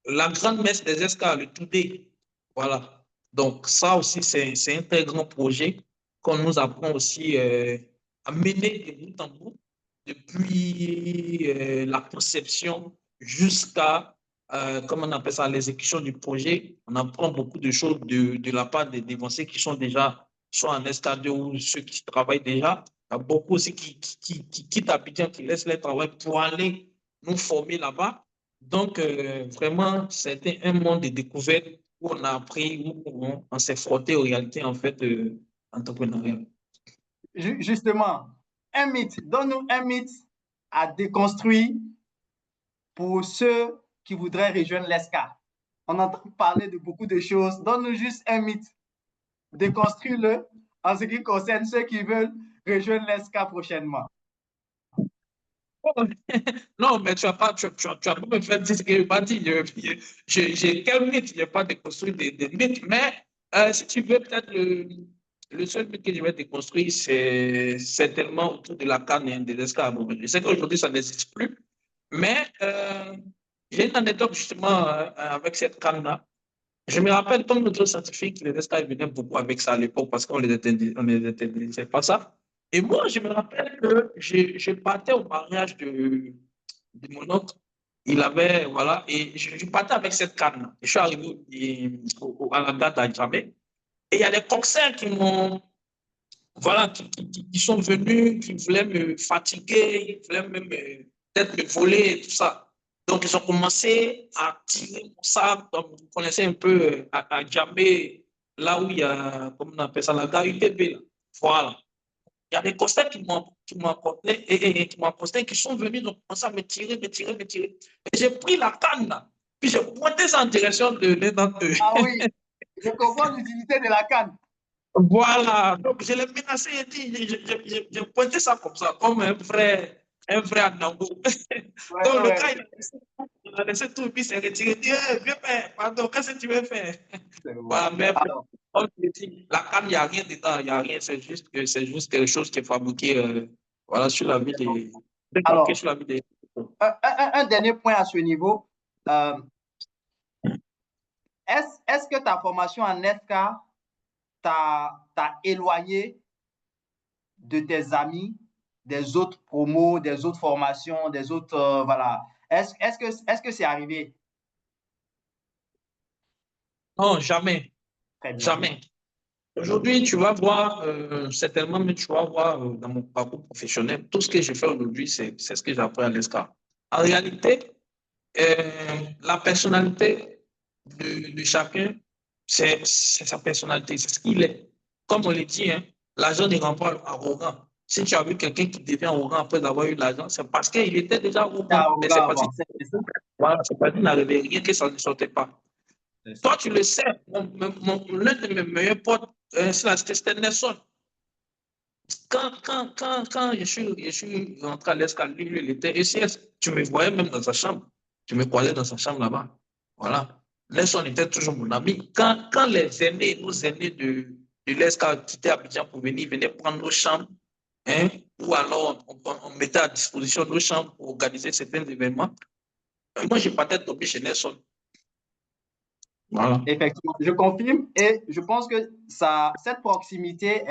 la grande messe des escales, le Today. Voilà. Donc, ça aussi, c'est un très grand projet qu'on nous apprend aussi à mener de bout en bout, depuis la conception jusqu'à, comment on appelle ça, l'exécution du projet. On apprend beaucoup de choses de la part des dévancés qui sont déjà soit en escale ou ceux qui travaillent déjà. Il y a beaucoup aussi qui quittent Abidjan, qui laissent leur travail pour aller nous former là-bas. Donc, vraiment, c'était un monde de découverte où on a appris, où on s'est frotté aux réalités, en fait, entrepreneuriales. Justement, un mythe, donne-nous un mythe à déconstruire pour ceux qui voudraient rejoindre l'ESCA. On entend parler de beaucoup de choses. Donne-nous juste un mythe, déconstruis-le en ce qui concerne ceux qui veulent rejoindre l'ESCA prochainement. Non, mais tu as pas, tu as pas me fait dire ce que je n'ai pas dit. J'ai quel mythe? Je n'ai pas déconstruit des mythes, mais si tu veux, peut-être le seul mythe que je vais déconstruire, c'est certainement autour de la canne et de l'escargot. Je sais qu'aujourd'hui, ça n'existe plus, mais j'ai une anecdote justement avec cette canne-là. Je me rappelle, comme notre scientifique, les esclaves venaient beaucoup avec ça à l'époque parce qu'on les interdisait pas ça. Et moi, je me rappelle que je partais au mariage de mon oncle. Il avait, voilà, et je partais avec cette canne. Je suis arrivé à la gare d'Adjamé. Et il y a des coxers qui m'ont, voilà, qui sont venus, qui voulaient me fatiguer, ils voulaient même peut-être me voler et tout ça. Donc, ils ont commencé à tirer mon sac. Donc, vous connaissez un peu à Djamé, là où il y a, comment on appelle ça, la gare UTP. Là. Voilà. Il y a des constats qui m'ont apporté et qui m'ont apporté, qui sont venus, donc commencé à me tirer, me tirer, me tirer. Et j'ai pris la canne, là, puis j'ai pointé ça en direction de l'un d'entre eux. Ah oui, je comprends l'utilité de la canne. Voilà, donc je l'ai menacé et dit, j'ai pointé ça comme ça, comme un vrai Anango. Ouais, Donc le ouais. gars, il a laissé tout, puis il s'est retiré, il dit, hey, viens faire, pardon, qu'est-ce que tu veux faire? Voilà, mais Alors, comme je dis, la canne, il n'y a rien dedans, il n'y a rien, c'est juste quelque chose qui est fabriqué voilà, sur la vie des fabriqué alors sur la vie des. un dernier point à ce niveau. Euh, est-ce que ta formation en ESCA t'a éloigné de tes amis, des autres promos, des autres formations, des autres, voilà. Est-ce que c'est arrivé? Non, jamais, Très bien. jamais. Aujourd'hui, tu vas voir, certainement, mais tu vas voir dans mon parcours professionnel, tout ce que je fais aujourd'hui, c'est ce que j'ai appris à l'ESCA. En réalité, la personnalité de chacun, c'est sa personnalité, c'est ce qu'il est. Comme on le dit, hein, l'argent ne rend pas arrogant. Si tu as vu quelqu'un qui devient arrogant après avoir eu l'argent, c'est parce qu'il était déjà Ah, arrogant. Mais c'est parce avant, qu'il voilà, n'arrivait rien que ça ne sortait pas. c'est Toi, ça. tu le sais, l'un de mes meilleurs potes, c'était Nelson. Quand je suis rentré à l'escalier, lui, il était ici. Tu me voyais même dans sa chambre. Tu me croisais dans sa chambre là-bas. Voilà. Nelson était toujours mon ami. Quand les aînés, nos aînés de l'escalier quittaient Abidjan pour venir, ils venaient prendre nos chambres, hein, ou alors on mettait à disposition nos chambres pour organiser certains événements. Moi, je partais tomber chez Nelson. Voilà. Effectivement, je confirme et je pense que cette proximité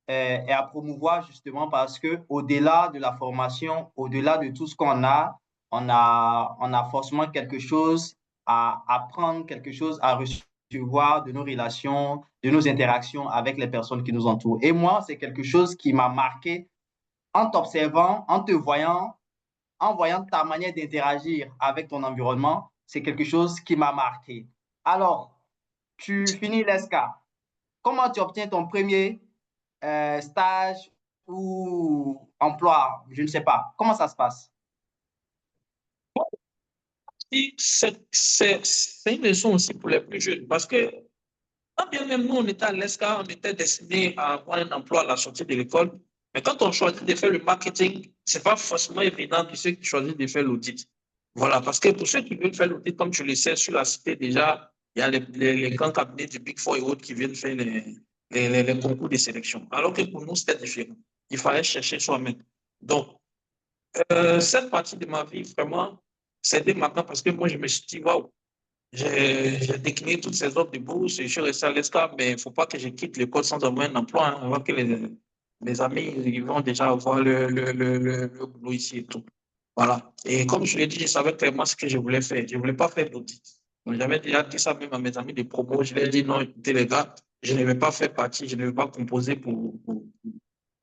est à promouvoir justement parce que au-delà de la formation, au-delà de tout ce qu'on a, on a forcément quelque chose à apprendre, quelque chose à recevoir de nos relations, de nos interactions avec les personnes qui nous entourent. Et moi, c'est quelque chose qui m'a marqué en t'observant, en te voyant, en voyant ta manière d'interagir avec ton environnement. C'est quelque chose qui m'a marqué. Alors, tu finis l'ESCA. Comment tu obtiens ton premier stage ou emploi? Je ne sais pas. Comment ça se passe? Et c'est une leçon aussi pour les plus jeunes parce que quand bien même nous, on était à l'ESCA, on était destiné à avoir un emploi à la sortie de l'école. Mais quand on choisit de faire le marketing, ce n'est pas forcément évident pour ceux qui choisissent de faire l'audit. Voilà, parce que pour ceux qui veulent faire l'audit, comme tu le sais, sur la cité déjà, il y a les grands cabinets du Big Four et autres qui viennent faire les concours de sélection. Alors que pour nous, c'était différent. Il fallait chercher soi-même. Donc, cette partie de ma vie, vraiment, c'était maintenant parce que moi, je me suis dit, waouh, j'ai décliné toutes ces offres de bourse et je suis resté à l'ESCA, mais il ne faut pas que je quitte l'école sans avoir un emploi, hein, avant que mes amis ils vont déjà avoir le boulot ici et tout. Voilà. Et comme je l'ai dit, je savais clairement ce que je voulais faire. Je ne voulais pas faire d'audit. Donc, j'avais déjà dit ça même à mes amis de promo. Je leur ai dit, non, écoutez les gars, je ne vais pas faire partie, je ne vais pas composer pour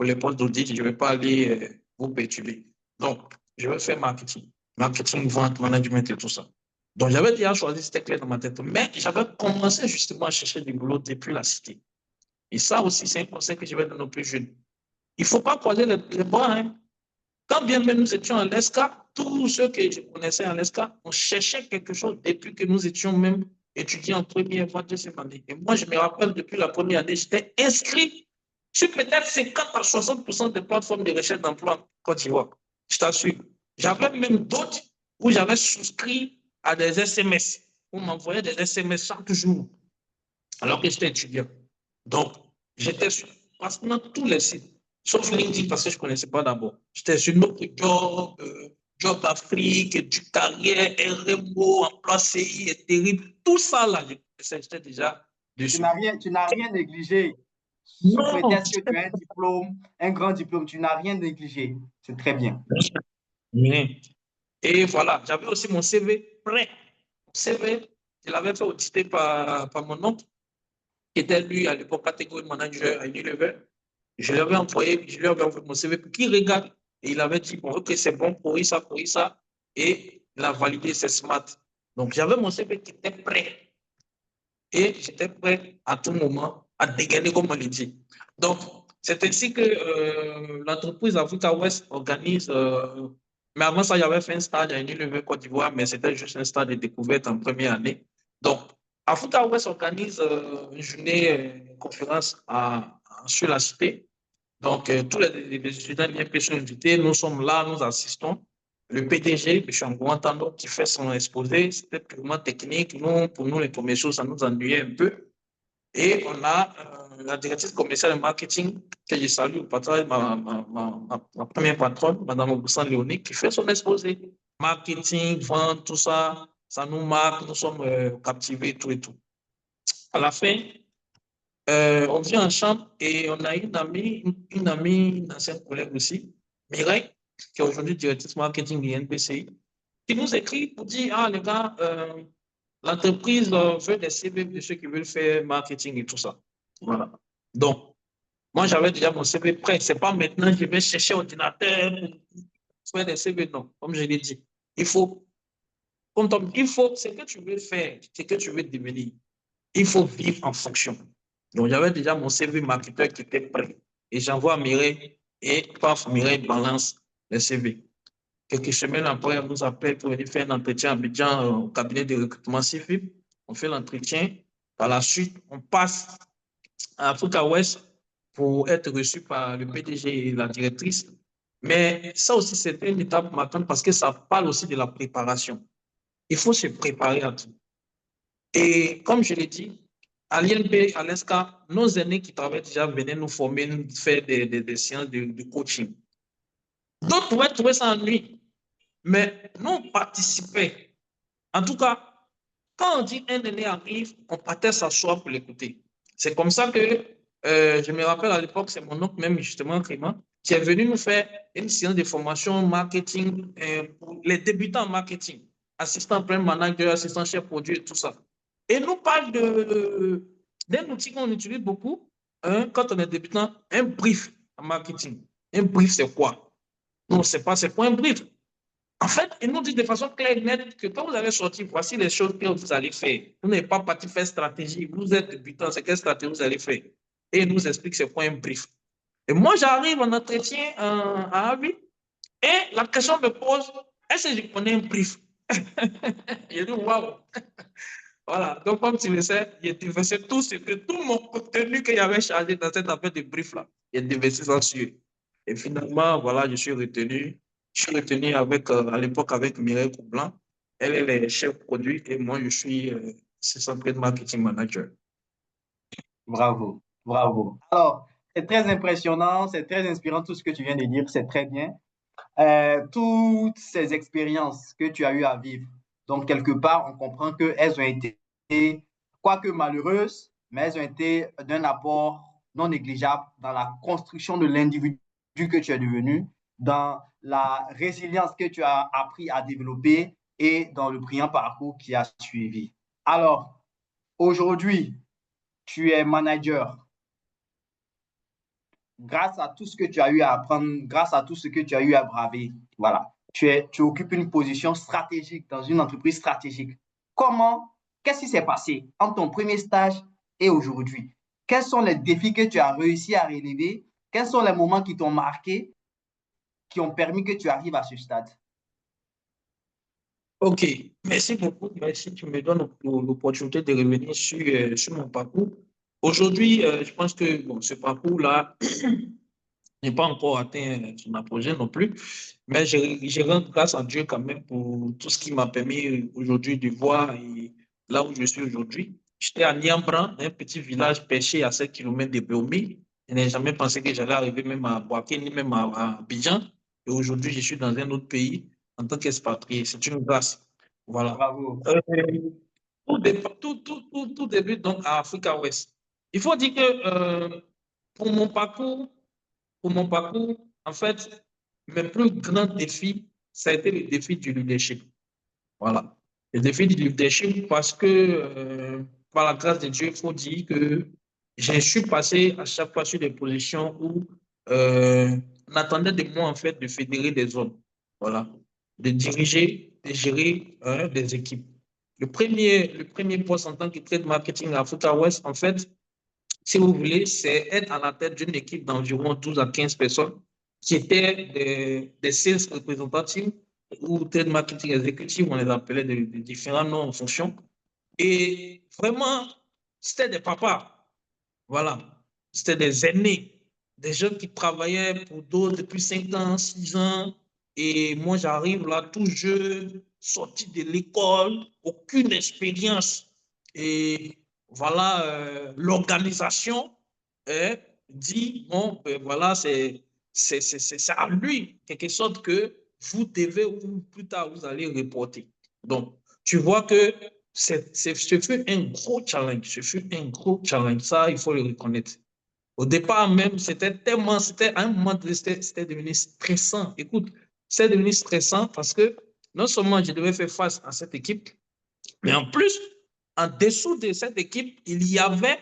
les postes d'audit, je ne vais pas aller vous perturber. Donc, je vais faire marketing. Marketing, vente, management et tout ça. Donc, j'avais déjà choisi, c'était clair dans ma tête. Mais j'avais commencé justement à chercher du boulot depuis la cité. Et ça aussi, c'est un conseil que je vais donner aux plus jeunes. Il ne faut pas croiser les bras. Hein. Quand bien même nous étions à l'ESCA, tous ceux que je connaissais à l'ESCA, on cherchait quelque chose depuis que nous étions même étudiants en première voie, deuxième année. Et moi, je me rappelle, depuis la première année, j'étais inscrit sur peut-être 50 à 60% des plateformes de recherche d'emploi en Côte d'Ivoire. Je t'assure. J'avais même d'autres où j'avais souscrit à des SMS. On m'envoyait des SMS chaque jour, alors que j'étais étudiant. Donc, j'étais sur pratiquement tous les sites, sauf LinkedIn parce que je ne connaissais pas d'abord. J'étais sur notre job, Job Afrique, du carrière, RMO, emploi CI est terrible. Tout ça, là, j'étais déjà dessus. Tu n'as rien négligé. Sous Non, prétexte que tu as un diplôme, un grand diplôme, tu n'as rien négligé. C'est très bien. rien. Et voilà, j'avais aussi mon CV prêt. Mon CV, je l'avais fait auditer par mon oncle, qui était lui à l'époque catégorie manager à Unilever. Je lui avais envoyé, je lui avais envoyé mon CV pour qu'il regarde. Et il avait dit, bon, ok, c'est bon, pour ça. Et il a validé, c'est smart. Donc, j'avais mon CV qui était prêt. Et j'étais prêt à tout moment à dégainer, comme on le dit. Donc, c'est ainsi que l'entreprise Africa West organise. Mais avant ça, j'avais fait un stage à Unilever Côte d'Ivoire, mais c'était juste un stage de découverte en première année. Donc, Africa West organise une journée, une conférence sur la cité. Donc, tous les étudiants de l'INP sont invités. Nous sommes là, nous assistons. Le PDG, M. Angouantando, qui fait son exposé, c'était purement technique. Nous, pour nous, les commerciaux, ça nous ennuyait un peu. Et on a la directrice commerciale de marketing, que je salue au passage, ma première patronne, Mme Augustin Léonique, qui fait son exposé. Marketing, vente, tout ça, ça nous marque, nous sommes captivés, tout et tout. À la fin, on vient en chambre et on a une ancienne collègue aussi, Mireille, qui est aujourd'hui directrice marketing de NPCI, qui nous écrit pour dire, ah les gars, l'entreprise veut des CV de ceux qui veulent faire marketing et tout ça. Voilà. Donc, moi, j'avais déjà mon CV prêt. C'est pas maintenant que je vais chercher ordinateur pour faire des CV, non. Comme je l'ai dit, il faut, il faut, ce que tu veux faire, ce que tu veux devenir, il faut vivre en fonction. Donc, j'avais déjà mon CV marketeur qui était prêt. Et j'envoie à Mireille et paf, Mireille balance le CV. Quelques semaines après, on nous appelle pour venir faire un entretien à Abidjan au cabinet de recrutement CIFIP. On fait l'entretien. Par la suite, on passe à Africa West pour être reçu par le PDG et la directrice. Mais ça aussi, c'est une étape marquante parce que ça parle aussi de la préparation. Il faut se préparer à tout. Et comme je l'ai dit, à l'INP, à l'ESCA, nos aînés qui travaillent déjà venaient nous former, nous faire des séances de coaching. D'autres pouvaient trouver ça ennuyeux, mais nous, on participait. En tout cas, Quand on dit un aîné arrive, on partait s'asseoir pour l'écouter. C'est comme ça que, je me rappelle à l'époque, c'est mon oncle même, justement, Clément, qui est venu nous faire une séance de formation marketing pour les débutants en marketing, assistant brand manager, assistant chef produit, tout ça. Et nous parle d'un outil qu'on utilise beaucoup quand on est débutant, un brief en marketing. Un brief, c'est quoi? On ne sait pas c'est quoi un brief. En fait, il nous dit de façon claire et nette que quand vous allez sortir, voici les choses que vous allez faire. Vous n'êtes pas parti faire stratégie, vous êtes débutant, c'est quelle stratégie vous allez faire? Et il nous explique c'est quoi un brief. Et moi, j'arrive en entretien à Avi et la question me pose, est-ce que je connais un brief? Je dis, waouh! Voilà, donc comme tu le sais, j'ai déversé tout mon contenu que j'avais chargé dans cette affaire de brief-là. J'ai déversé ça dessus. Et finalement, voilà, je suis retenu. Je suis retenu avec, à l'époque avec Mireille Coublan. Elle est chef produit et moi, je suis assistant de marketing manager. Bravo, bravo. Alors, c'est très impressionnant, c'est très inspirant tout ce que tu viens de dire, c'est très bien. Toutes ces expériences que tu as eu à vivre, donc quelque part, on comprend qu'elles ont été, quoique malheureuses, mais elles ont été d'un apport non négligeable dans la construction de l'individu que tu es devenu, dans la résilience que tu as appris à développer et dans le brillant parcours qui a suivi. Alors, aujourd'hui, tu es manager. Grâce à tout ce que tu as eu à apprendre, grâce à tout ce que tu as eu à braver, voilà, tu occupes une position stratégique dans une entreprise stratégique. Qu'est-ce qui s'est passé entre ton premier stage et aujourd'hui? Quels sont les défis que tu as réussi à relever? Quels sont les moments qui t'ont marqué, qui ont permis que tu arrives à ce stade? OK, merci beaucoup. Merci, tu me donnes l'opportunité de revenir sur mon parcours. Aujourd'hui, je pense que bon, ce parcours-là, n'ai pas encore atteint son apogée non plus, mais je rends grâce à Dieu quand même pour tout ce qui m'a permis aujourd'hui de voir là où je suis aujourd'hui. J'étais à Niambran, un petit village perché à 7 km de Béomi. Je n'ai jamais pensé que j'allais arriver même à Boaké, ni même à Abidjan. Et aujourd'hui, je suis dans un autre pays en tant qu'expatrié. C'est une grâce. Voilà. Bravo. Tout débute donc à Africa Ouest. Il faut dire que pour mon parcours, en fait, mes plus grands défis, ça a été le défi du leadership. Voilà. Le défi du leadership parce que, par la grâce de Dieu, il faut dire que je suis passé à chaque fois sur des positions où on attendait de moi, en fait, de fédérer des hommes. Voilà. De diriger, de gérer des équipes. Le premier poste en tant que trade marketing à Africa West, en fait, si vous voulez, c'est être à la tête d'une équipe d'environ 12 à 15 personnes qui étaient des sales représentatives ou trade marketing exécutifs, on les appelait de différents noms en fonction. Et vraiment, c'était des papas. Voilà. C'était des aînés, des jeunes qui travaillaient pour d'autres depuis 5 ans, 6 ans. Et moi, j'arrive là tout jeune, sorti de l'école, aucune expérience. Et voilà, l'organisation dit, bon, voilà, c'est à lui, quelque sorte que vous devez, ou plus tard, vous allez reporter. Donc, tu vois que ce fut un gros challenge. Ce fut un gros challenge. Ça, il faut le reconnaître. Au départ même, c'était à un moment, c'était devenu stressant. Écoute, c'est devenu stressant parce que non seulement je devais faire face à cette équipe, mais en plus, en dessous de cette équipe, il y avait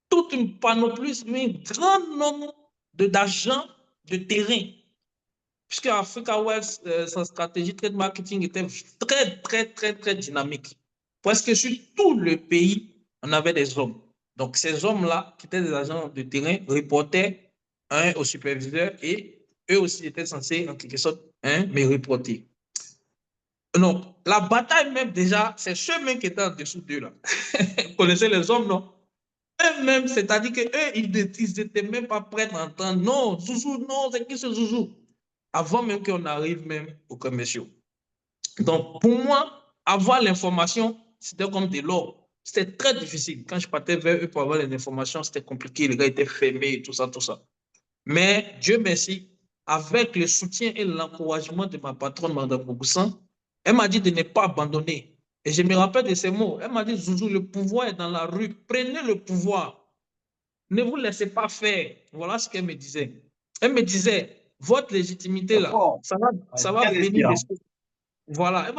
toute une panoplie, un grand nombre d'agents de terrain. Puisque Africa West, sa stratégie trade marketing était très dynamique. Presque sur tout le pays, on avait des hommes. Donc, ces hommes-là, qui étaient des agents de terrain, reportaient au superviseur et eux aussi étaient censés, en quelque sorte, me reporter. Donc, la bataille même, déjà, c'est ceux-mêmes qui étaient en dessous d'eux, là. Vous connaissez les hommes, non? Eux-mêmes, c'est-à-dire qu'eux, ils n'étaient même pas prêts à entendre. Non, Zouzou, non, c'est qui ce Zouzou? Avant même qu'on arrive même aux commerciaux. Donc, pour moi, avoir l'information, c'était comme de l'or. C'était très difficile. Quand je partais vers eux pour avoir les informations, c'était compliqué. Les gars étaient fermés, tout ça, tout ça. Mais Dieu merci, avec le soutien et l'encouragement de ma patronne, Mme Bogoussan, elle m'a dit de ne pas abandonner. Et je me rappelle de ces mots. Elle m'a dit, Zouzou, le pouvoir est dans la rue. Prenez le pouvoir. Ne vous laissez pas faire. Voilà ce qu'elle me disait. Elle me disait, votre légitimité, C'est là, fort. Ouais, ça va très venir de inspirant. ce... Voilà.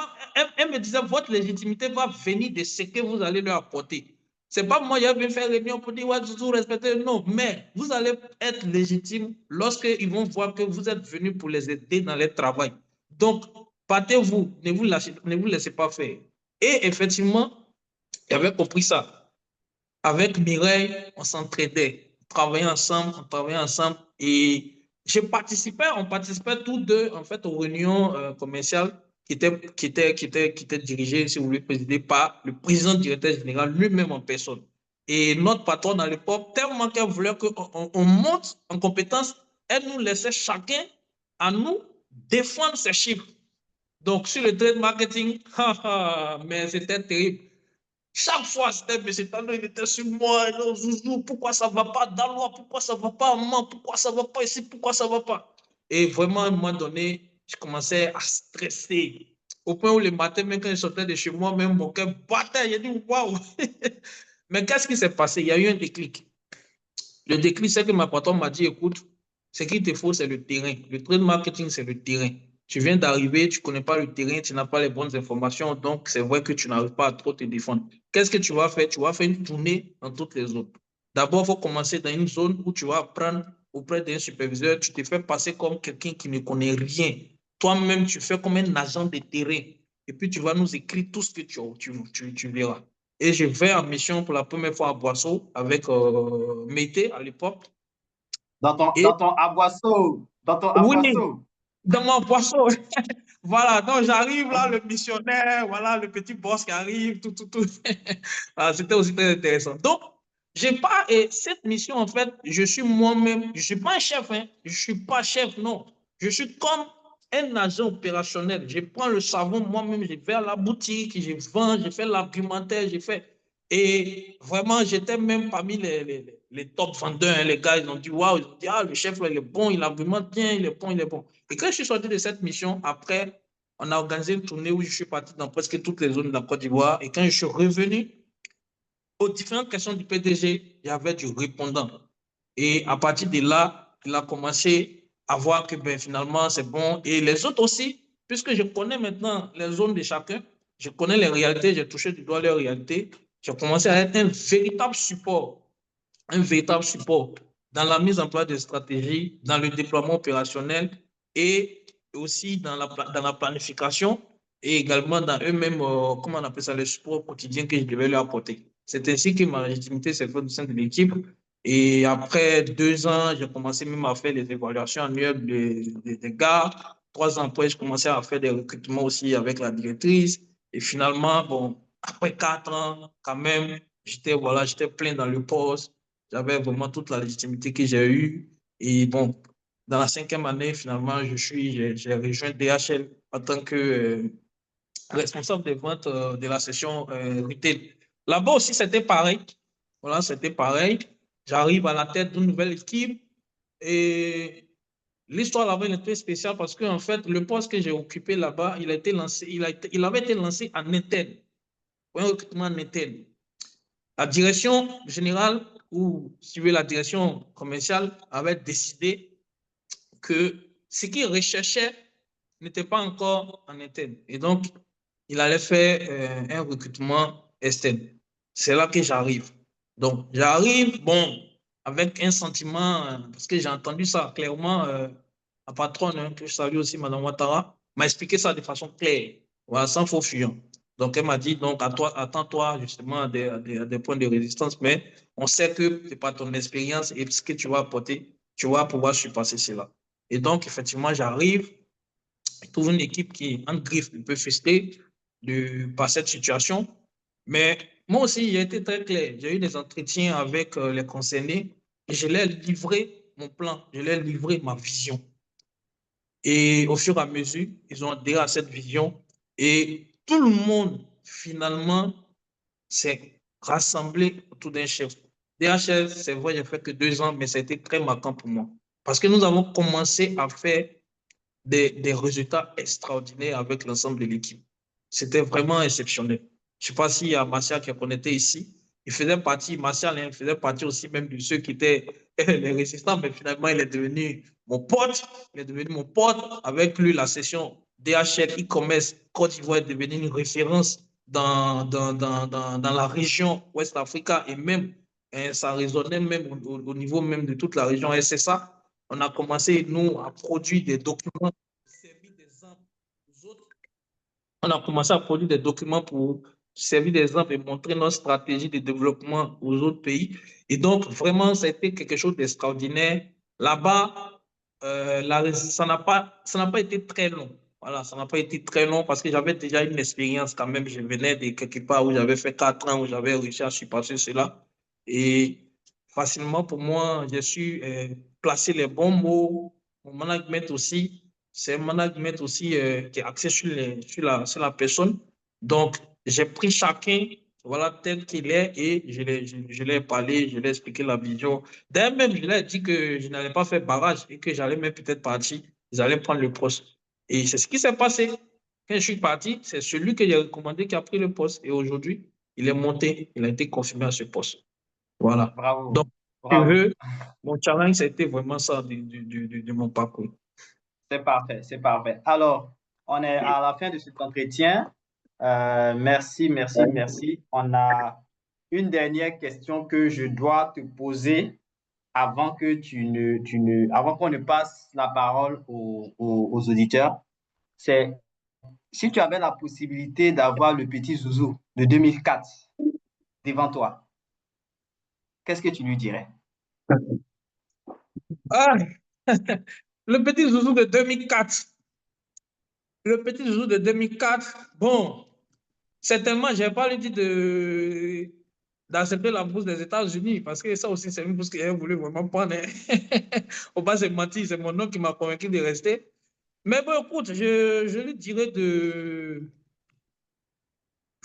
Elle me disait, votre légitimité va venir de ce que vous allez leur apporter. C'est pas moi, je vais faire réunion pour dire, ouais, Zouzou, respectez. Non, mais vous allez être légitime lorsqu'ils vont voir que vous êtes venu pour les aider dans leur travail. Donc, partez-vous, ne vous laissez pas faire. Et effectivement, j'avais compris ça. Avec Mireille, on s'entraidait, on travaillait ensemble et on participait tous deux en fait aux réunions commerciales qui étaient dirigées, si vous voulez, présidées par le président directeur général lui-même en personne. Et notre patronne à l'époque, tellement qu'elle voulait qu'on monte en compétence, elle nous laissait chacun à nous défendre ses chiffres. Donc, sur le trade marketing, mais c'était terrible. Chaque fois, c'était M. Tano, il était sur moi. Non, Zouzou, pourquoi ça ne va pas? Dalois, pourquoi ça ne va pas? Maman, pourquoi ça ne va pas ici? Pourquoi ça ne va pas? Et vraiment, à un moment donné, je commençais à stresser. Au point où le matin, même quand je sortais de chez moi, même mon cœur battait. J'ai dit, waouh! Mais qu'est-ce qui s'est passé? Il y a eu un déclic. Le déclic, c'est que ma patronne m'a dit, écoute, ce qu'il te faut, c'est le terrain. Le trade marketing, c'est le terrain. Tu viens d'arriver, tu ne connais pas le terrain, tu n'as pas les bonnes informations, donc c'est vrai que tu n'arrives pas à trop te défendre. Qu'est-ce que tu vas faire? Tu vas faire une tournée dans toutes les zones. D'abord, il faut commencer dans une zone où tu vas apprendre auprès d'un superviseur, tu te fais passer comme quelqu'un qui ne connaît rien. Toi-même, tu fais comme un agent de terrain. Et puis, tu vas nous écrire tout ce que tu verras. Et je vais en mission pour la première fois à Boisseau avec Mété à l'époque. Et Dans ton oui, aboisseau. dans mon poisson. Voilà, donc j'arrive là, le missionnaire, voilà, le petit boss qui arrive, tout. Ah, c'était aussi très intéressant. Donc, j'ai pas, et cette mission, en fait, je suis moi-même, je suis pas un chef, hein, je suis pas chef, non. Je suis comme un agent opérationnel. Je prends le savon moi-même, je vais à la boutique, je vends, je fais l'argumentaire, je fais. Et vraiment, j'étais même parmi les top vendeurs. Hein, les gars, ils ont dit, waouh, ils ont dit, ah, le chef, là, il est bon, il argumente bien, il est bon, il est bon. Et quand je suis sorti de cette mission, après, on a organisé une tournée où je suis parti dans presque toutes les zones de la Côte d'Ivoire. Et quand je suis revenu, aux différentes questions du PDG, il y avait du répondant. Et à partir de là, il a commencé à voir que ben, finalement, c'est bon. Et les autres aussi, puisque je connais maintenant les zones de chacun, je connais les réalités, j'ai touché du doigt les réalités, j'ai commencé à être un véritable support dans la mise en place de stratégies, dans le déploiement opérationnel et aussi dans la planification et également dans eux-mêmes, comment on appelle ça, le support quotidien que je devais leur apporter. C'est ainsi que ma légitimité s'est faite au sein de l'équipe. Et après 2 ans, j'ai commencé même à faire des évaluations annuelles des gars. 3 ans après, je commençais à faire des recrutements aussi avec la directrice. Et finalement, bon, après 4 ans, quand même, j'étais plein dans le poste. J'avais vraiment toute la légitimité que j'ai eue. Et bon, dans la 5e année, finalement, j'ai rejoint DHL en tant que responsable des ventes de la session retail. Là-bas aussi, c'était pareil. Voilà, c'était pareil. J'arrive à la tête d'une nouvelle équipe et l'histoire là-bas est très spéciale parce qu'en fait, le poste que j'ai occupé là-bas, il avait été lancé en interne, un recrutement en interne. La direction générale ou si vous voulez, la direction commerciale avait décidé que ce qu'il recherchait n'était pas encore en interne. Et donc, il allait faire un recrutement externe. C'est là que j'arrive. Donc, j'arrive, bon, avec un sentiment, parce que j'ai entendu ça clairement, la patronne, hein, que je salue aussi, Mme Ouattara, m'a expliqué ça de façon claire, voilà, sans faux fuyant. Donc, elle m'a dit, donc, attends-toi justement à des points de résistance, mais on sait que c'est pas ton expérience et ce que tu vas apporter, tu vas pouvoir surpasser cela. Et donc, effectivement, j'arrive, je trouve une équipe qui est en griffe, un peu frustrée par cette situation. Mais moi aussi, j'ai été très clair. J'ai eu des entretiens avec les concernés et je leur ai livré mon plan, je leur ai livré ma vision. Et au fur et à mesure, ils ont adhéré à cette vision et tout le monde, finalement, s'est rassemblé autour d'un chef. DHL, c'est vrai, j'ai fait que 2 ans, mais ça a été très marquant pour moi. Parce que nous avons commencé à faire des résultats extraordinaires avec l'ensemble de l'équipe. C'était vraiment exceptionnel. Je ne sais pas s'il y a Martial qui est connecté ici. Martial, hein, il faisait partie aussi même de ceux qui étaient les résistants, mais finalement, il est devenu mon pote. Il est devenu mon pote. Avec lui, la session DHL e-commerce Côte d'Ivoire est devenue une référence dans la région Ouest Africa et même, hein, ça résonnait même au niveau même de toute la région SSA. On a commencé, nous, à produire des documents, servir d'exemple aux autres. On a commencé à produire des documents pour servir d'exemple et montrer notre stratégie de développement aux autres pays. Et donc, vraiment, ça a été quelque chose d'extraordinaire. Là-bas, ça n'a pas été très long. Voilà, ça n'a pas été très long parce que j'avais déjà une expérience quand même. Je venais de quelque part où j'avais fait 4 ans, où j'avais réussi à surpasser cela. Et facilement, pour moi, j'ai su placer les bons mots. Mon management aussi, c'est un management aussi qui est axé sur la personne. Donc, j'ai pris chacun, voilà, tel qu'il est et je l'ai parlé, je l'ai expliqué la vision. D'ailleurs, même, je lui ai dit que je n'allais pas faire barrage et que j'allais même peut-être partir. Ils allaient prendre le poste. Et c'est ce qui s'est passé. Quand je suis parti, c'est celui que j'ai recommandé qui a pris le poste. Et aujourd'hui, il est monté, il a été confirmé à ce poste. Voilà. Donc, Bravo, je bravo. veux, mon challenge, c'était vraiment ça de mon parcours. C'est parfait, c'est parfait. Alors, on est à la fin de cet entretien. Merci, merci, merci. On a une dernière question que je dois te poser avant que avant qu'on ne passe la parole aux auditeurs. C'est si tu avais la possibilité d'avoir le petit Zouzou de 2004 devant toi, qu'est-ce que tu lui dirais? Ah, le petit Zouzou de 2004. Le petit Zouzou de 2004. Bon, certainement, je n'ai pas lui dit d'accepter la bourse des États-Unis parce que ça aussi, c'est une bourse qu'il a voulu vraiment prendre. Au bas, c'est menti, c'est mon oncle qui m'a convaincu de rester. Mais bon, écoute, je lui dirais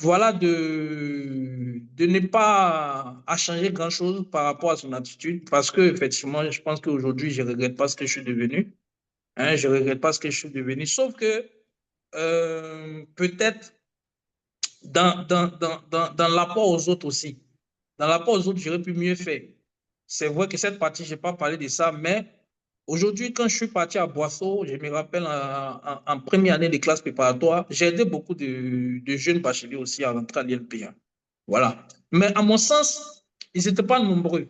voilà, de ne pas à changer grand-chose par rapport à son attitude parce que, effectivement, je pense qu'aujourd'hui, je ne regrette pas ce que je suis devenu. Hein, je ne regrette pas ce que je suis devenu. Sauf que peut-être dans l'apport aux autres aussi. Dans l'apport aux autres, j'aurais pu mieux faire. C'est vrai que cette partie, je n'ai pas parlé de ça, mais aujourd'hui, quand je suis parti à Boisseau, je me rappelle en première année de classe préparatoire, j'ai aidé beaucoup de jeunes bacheliers aussi à rentrer à l'INP. Voilà. Mais à mon sens, ils n'étaient pas nombreux.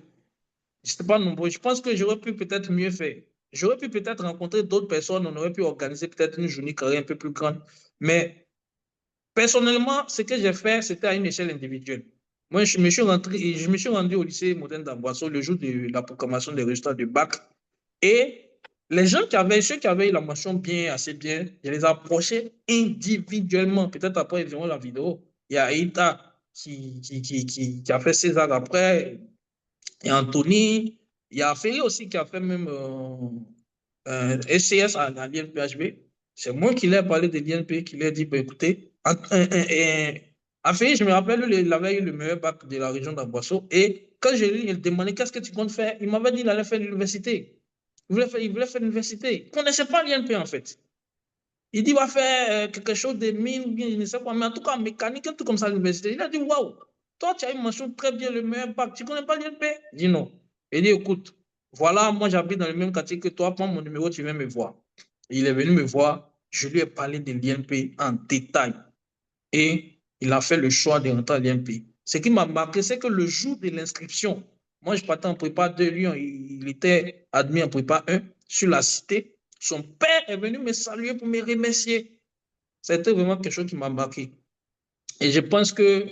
Ils n'étaient pas nombreux. Je pense que j'aurais pu peut-être mieux faire. J'aurais pu peut-être rencontrer d'autres personnes, on aurait pu organiser peut-être une journée carrée un peu plus grande. Mais personnellement, ce que j'ai fait, c'était à une échelle individuelle. Moi, je me suis rendu au lycée moderne d'Amboisseau le jour de la proclamation des résultats du bac. Et les gens ceux qui avaient eu la mention bien, assez bien, je les approchais individuellement. Peut-être après, ils verront la vidéo. Il y a Aïta qui a fait César après. Il y a Anthony. Il y a Ferry aussi qui a fait même SCS à l'INPHB. C'est moi qui l'ai parlé de l'INP, qui lui ai dit, bah, écoutez, Ferry, je me rappelle, il avait eu le meilleur bac de la région d'Amboisseau. Et quand je lui ai demandé qu'est-ce que tu comptes faire, il m'avait dit qu'il allait faire l'université. Il voulait faire l'université. Il ne connaissait pas l'INP en fait. Il dit qu'il va faire quelque chose de mine, bien, je ne sais pas, mais en tout cas, en mécanique, un truc comme ça à l'université. Il a dit, waouh, toi, tu as une mention très bien, le meilleur bac. Tu ne connais pas l'INP? Il dit non. Il dit, écoute, voilà, moi, j'habite dans le même quartier que toi, prends mon numéro, tu viens me voir. Il est venu me voir, je lui ai parlé de l'INP en détail. Et il a fait le choix de rentrer à l'INP. Ce qui m'a marqué, c'est que le jour de l'inscription, moi, je partais en prépa 2 Lyon, il était admis en prépa 1 sur la cité. Son père est venu me saluer pour me remercier. C'était vraiment quelque chose qui m'a marqué. Et je pense que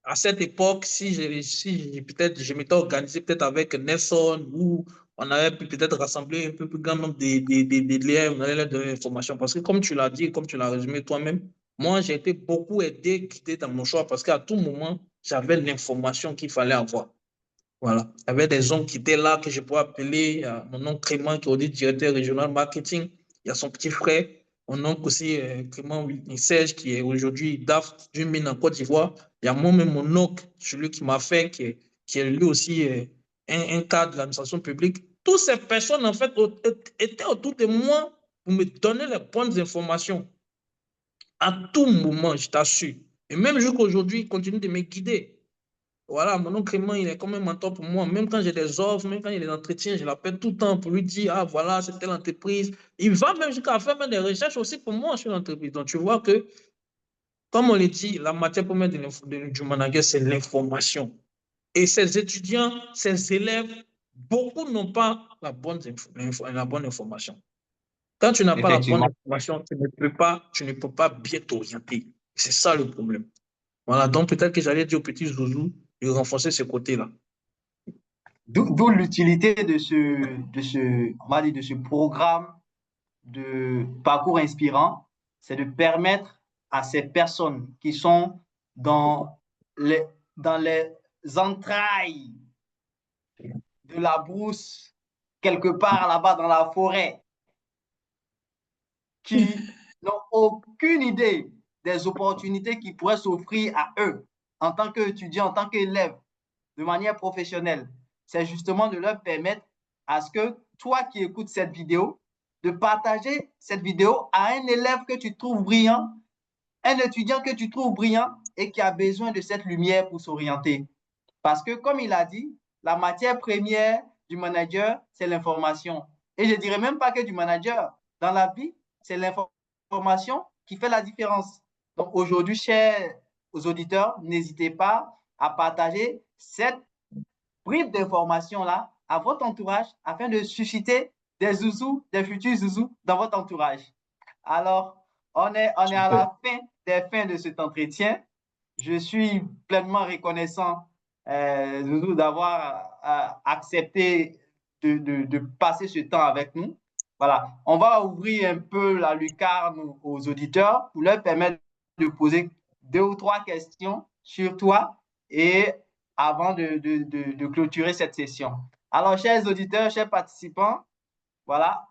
à cette époque, si peut-être je m'étais organisé peut-être avec Nelson ou on avait pu peut-être rassembler un peu plus grand nombre de liens, on allait leur donner l'information. Parce que comme tu l'as dit, comme tu l'as résumé toi-même, moi j'ai été beaucoup aidé, guidé dans mon choix parce qu'à tout moment, j'avais l'information qu'il fallait avoir. Voilà. Il y avait des hommes qui étaient là que je pouvais appeler. Il y a mon oncle Clément qui est aujourd'hui directeur régional marketing. Il y a son petit frère, mon oncle aussi, Clément Serge, qui est aujourd'hui DAF d'une mine en Côte d'Ivoire. Il y a moi-même mon oncle, celui qui m'a fait, qui est lui aussi un cadre de l'administration publique. Toutes ces personnes, en fait, étaient autour de moi pour me donner les bonnes informations. À tout moment, je t'assure. Et même jusqu'à aujourd'hui, il continue de me guider. Voilà, mon oncle Clément, il est comme un mentor pour moi. Même quand j'ai des offres, même quand il y a des entretiens, je l'appelle tout le temps pour lui dire, ah voilà, c'est telle entreprise. Il va même jusqu'à faire même des recherches aussi pour moi sur l'entreprise. Donc, tu vois que, comme on le dit, la matière première du manager, c'est l'information. Et ses étudiants, ses élèves, beaucoup n'ont pas la bonne information. Quand tu n'as pas la bonne Effectivement. information, tu ne peux pas bien t'orienter. C'est ça le problème. Voilà, donc peut-être que j'allais dire au petit Zouzou de renforcer ce côté-là. D'où l'utilité on va dire, de ce programme de parcours inspirant, c'est de permettre à ces personnes qui sont dans les, dans les entrailles de la brousse, quelque part là-bas dans la forêt, qui n'ont aucune idée des opportunités qui pourraient s'offrir à eux en tant qu'étudiants, en tant qu'élèves, de manière professionnelle. C'est justement de leur permettre à ce que toi qui écoutes cette vidéo, de partager cette vidéo à un élève que tu trouves brillant, un étudiant que tu trouves brillant et qui a besoin de cette lumière pour s'orienter. Parce que, comme il a dit, la matière première du manager, c'est l'information. Et je ne dirais même pas que du manager. Dans la vie, c'est l'information qui fait la différence. Donc aujourd'hui, chers auditeurs, n'hésitez pas à partager cette bribe d'information-là à votre entourage afin de susciter des zouzous, des futurs zouzous dans votre entourage. Alors, on est à Super. la fin des fins de cet entretien. Je suis pleinement reconnaissant, Zouzou, d'avoir accepté de passer ce temps avec nous. Voilà, on va ouvrir un peu la lucarne aux auditeurs pour leur permettre de poser 2 ou 3 questions sur toi et avant de clôturer cette session. Alors, chers auditeurs, chers participants, voilà,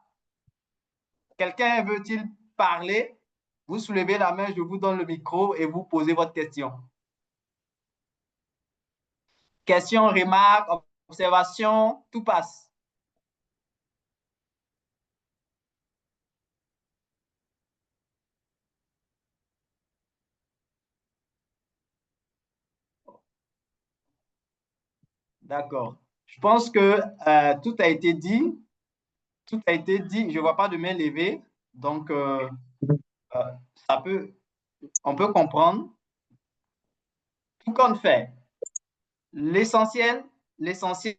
quelqu'un veut-il parler? Vous soulevez la main, je vous donne le micro et vous posez votre question. Question, remarque, observation, tout passe. D'accord. Je pense que tout a été dit. Tout a été dit. Je ne vois pas de main levée. Donc, euh, ça peut, on peut comprendre. Tout compte fait. L'essentiel, l'essentiel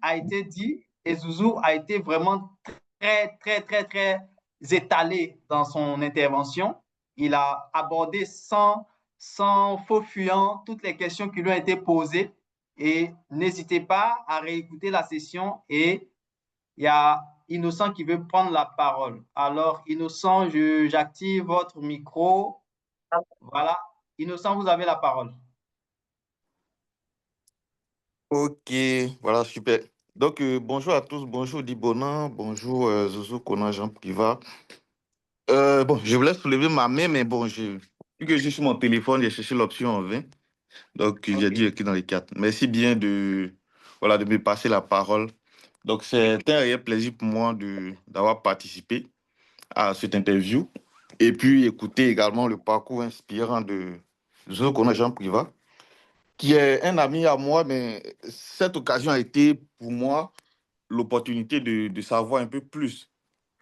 a été dit et Zouzou a été vraiment très, très, très, très étalé dans son intervention. Il a abordé sans faux fuyant toutes les questions qui lui ont été posées et n'hésitez pas à réécouter la session et il y a Innocent qui veut prendre la parole. Alors, Innocent, j'active votre micro. Voilà. Innocent, vous avez la parole. Ok, voilà, super. Donc, bonjour à tous, bonjour Dibona, bonjour Zouzou, Kona, Jean Priva. Bon, je voulais soulever ma main, mais bon, vu que je suis sur mon téléphone, j'ai cherché l'option en vain. Donc, j'ai OK. dit écrit dans les quatre. Merci bien voilà, de me passer la parole. Donc, c'est un réel plaisir pour moi d'avoir participé à cette interview et puis écouter également le parcours inspirant de Zouzou, Kona, Jean Priva, qui est un ami à moi, mais cette occasion a été pour moi l'opportunité de savoir un peu plus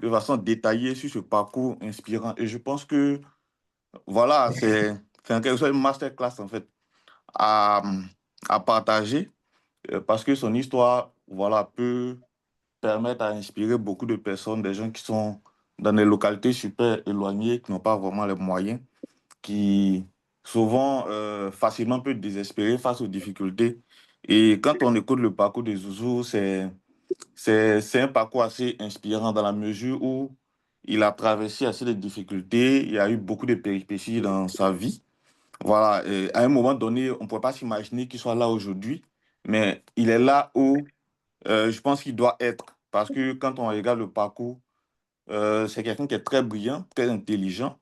de façon détaillée sur ce parcours inspirant. Et je pense que, voilà, c'est en quelque sorte une masterclass, en fait, à, à partager, parce que son histoire, voilà, peut permettre à inspirer beaucoup de personnes, des gens qui sont dans des localités super éloignées, qui n'ont pas vraiment les moyens, qui souvent facilement peuvent désespérer face aux difficultés. Et quand on écoute le parcours de Zouzou, c'est un parcours assez inspirant dans la mesure où il a traversé assez de difficultés, il y a eu beaucoup de péripéties dans sa vie. Voilà, et à un moment donné, on ne pourrait pas s'imaginer qu'il soit là aujourd'hui, mais il est là où je pense qu'il doit être. Parce que quand on regarde le parcours, c'est quelqu'un qui est très brillant, très intelligent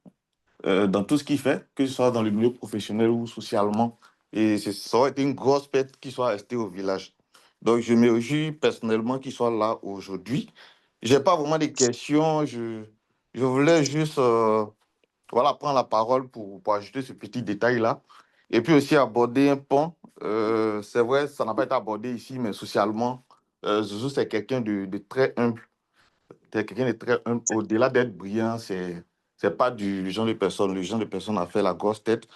dans tout ce qu'il fait, que ce soit dans le milieu professionnel ou socialement. Et ça aurait été une grosse perte qu'il soit resté au village. Donc, je me réjouis personnellement qu'il soit là aujourd'hui. Je n'ai pas vraiment de questions. Je voulais juste voilà, prendre la parole pour ajouter ce petit détail-là. Et puis aussi aborder un point. C'est vrai, ça n'a pas été abordé ici, mais socialement, Zouzou, c'est quelqu'un de très humble. C'est quelqu'un de très humble. Au-delà d'être brillant, c'est pas du genre de personne. Le genre de personne a fait la grosse tête.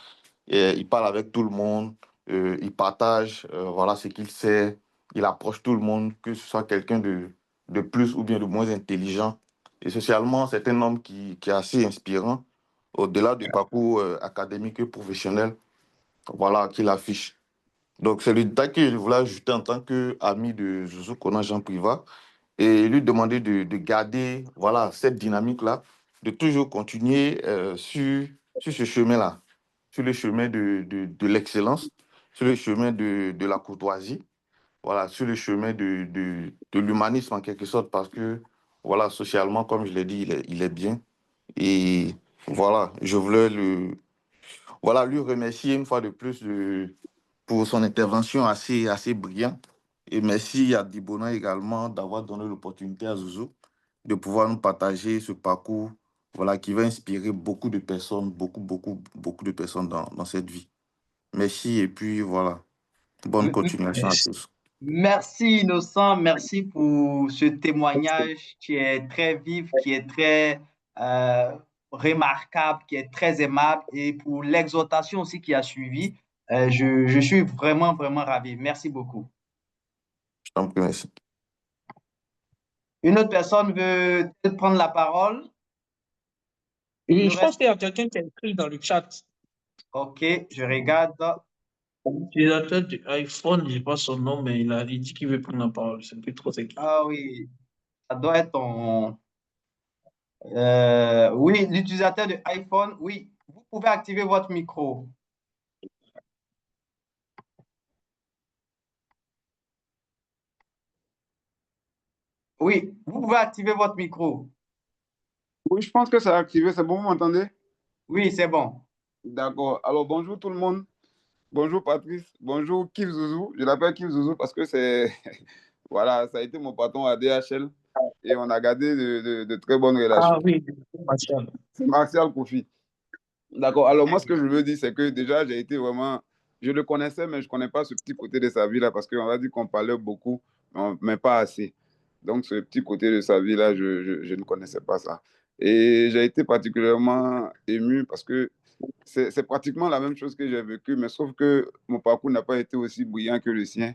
Et il parle avec tout le monde. Il partage voilà, ce qu'il sait. Il approche tout le monde, que ce soit quelqu'un de plus ou bien de moins intelligent. Et socialement, c'est un homme qui est assez inspirant, au-delà du parcours académique et professionnel, voilà, qu'il affiche. Donc, c'est le détail que je voulais ajouter en tant qu'ami de Zouzou Kona Jean Privat et lui demander de garder voilà, cette dynamique-là, de toujours continuer sur ce chemin-là, sur le chemin de l'excellence, sur le chemin de la courtoisie, voilà, sur le chemin de l'humanisme en quelque sorte, parce que voilà, socialement, comme je l'ai dit, il est bien. Et voilà, je voulais voilà, lui remercier une fois de plus pour son intervention assez brillante. Et merci à Dibona également d'avoir donné l'opportunité à Zouzou de pouvoir nous partager ce parcours voilà, qui va inspirer beaucoup de personnes, beaucoup de personnes dans cette vie. Merci et puis voilà, bonne M- m- continuation à Merci. tous. Merci Innocent, merci pour ce témoignage qui est très vif, qui est très euh, remarquable, qui est très aimable et pour l'exhortation aussi qui a suivi. Je suis vraiment, vraiment ravi. Merci beaucoup. Je t'en prie, merci. Une autre personne veut peut-être prendre la parole. Il Et nous je pense reste. qu'il y a quelqu'un qui a écrit dans le chat. OK, je regarde. L'utilisateur du iPhone, je n'ai pas son nom, mais il dit qu'il veut prendre la parole. Je ne sais plus trop c'est qui. Ah oui, ça doit être ton. Oui, l'utilisateur de iPhone, oui, vous pouvez activer votre micro. Oui, vous pouvez activer votre micro. Oui, je pense que ça a activé. C'est bon, vous m'entendez? Oui, c'est bon. D'accord. Alors, bonjour tout le monde. Bonjour Patrice. Bonjour Kif Zouzou. Je l'appelle Kif Zouzou parce que c'est. Voilà, ça a été mon patron à DHL et on a gardé de très bonnes Ah relations. oui, Martial. C'est Martial Koufi. D'accord. Alors, moi, ce que je veux dire, c'est que déjà, j'ai été vraiment. Je le connaissais, mais je ne connais pas ce petit côté de sa vie là parce qu'on va dire qu'on parlait beaucoup, mais pas assez. Donc, ce petit côté de sa vie là, je ne connaissais pas ça. Et j'ai été particulièrement ému parce que c'est pratiquement la même chose que j'ai vécu, mais sauf que mon parcours n'a pas été aussi brillant que le sien.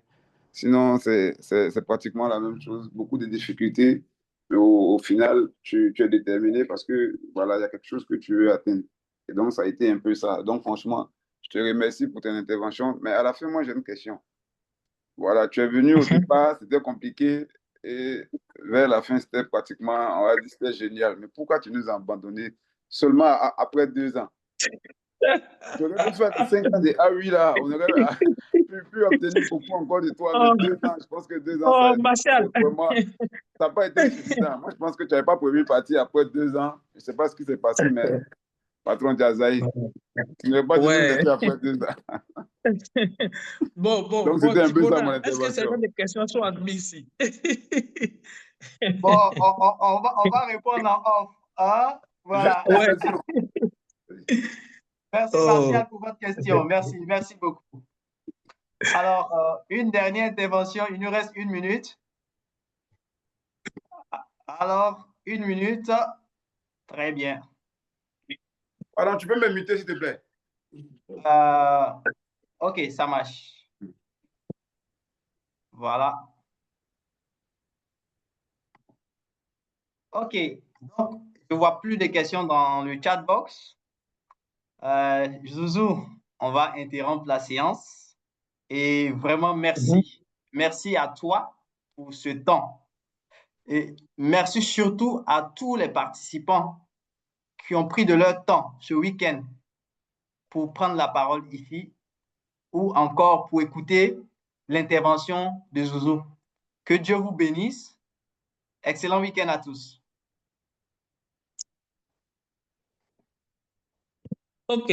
Sinon, c'est pratiquement la même chose. Beaucoup de difficultés, mais au final, tu es déterminé parce que voilà, il y a quelque chose que tu veux atteindre. Et donc, ça a été un peu ça. Donc, franchement, je te remercie pour ton intervention. Mais à la fin, moi, j'ai une question. Voilà, tu es venu au départ, c'était compliqué. Et vers la fin, c'était pratiquement, on va dire, c'était génial. Mais pourquoi tu nous as abandonnés seulement après 2 ans? Tu aurais pu faire 5 ans de A8 là, on aurait pu obtenir beaucoup encore de toi, mais Oh, 2 ans, je pense que 2 ans, oh, c'est Martial. vraiment, ça n'a pas été suffisant. Moi, je pense que tu n'avais pas prévu partir après 2 ans. Je ne sais pas ce qui s'est passé, mais patron Jazaï, tu n'aurais pas dû nous Ouais. laisser après 2 ans. Bon, Donc, c'était un peu ça mon Dibona, est-ce que ces intervention. gens de questions sont admis ici? Bon, on va répondre en off. Hein? Juste Voilà. une Ouais. question. Merci, Oh. Martial, pour votre question. Merci, merci beaucoup. Alors, une dernière intervention. Il nous reste 1 minute. Alors, 1 minute. Très bien. Pardon, tu peux me muter, s'il te plaît? Euh, OK, ça marche. Voilà. OK. Donc, je ne vois plus de questions dans le chat box. Zouzou, on va interrompre la séance. Et vraiment, Mhm. merci. Merci à toi pour ce temps. Et merci surtout à tous les participants qui ont pris de leur temps ce week-end pour prendre la parole ici ou encore pour écouter l'intervention de Zouzou. Que Dieu vous bénisse. Excellent week-end à tous. OK.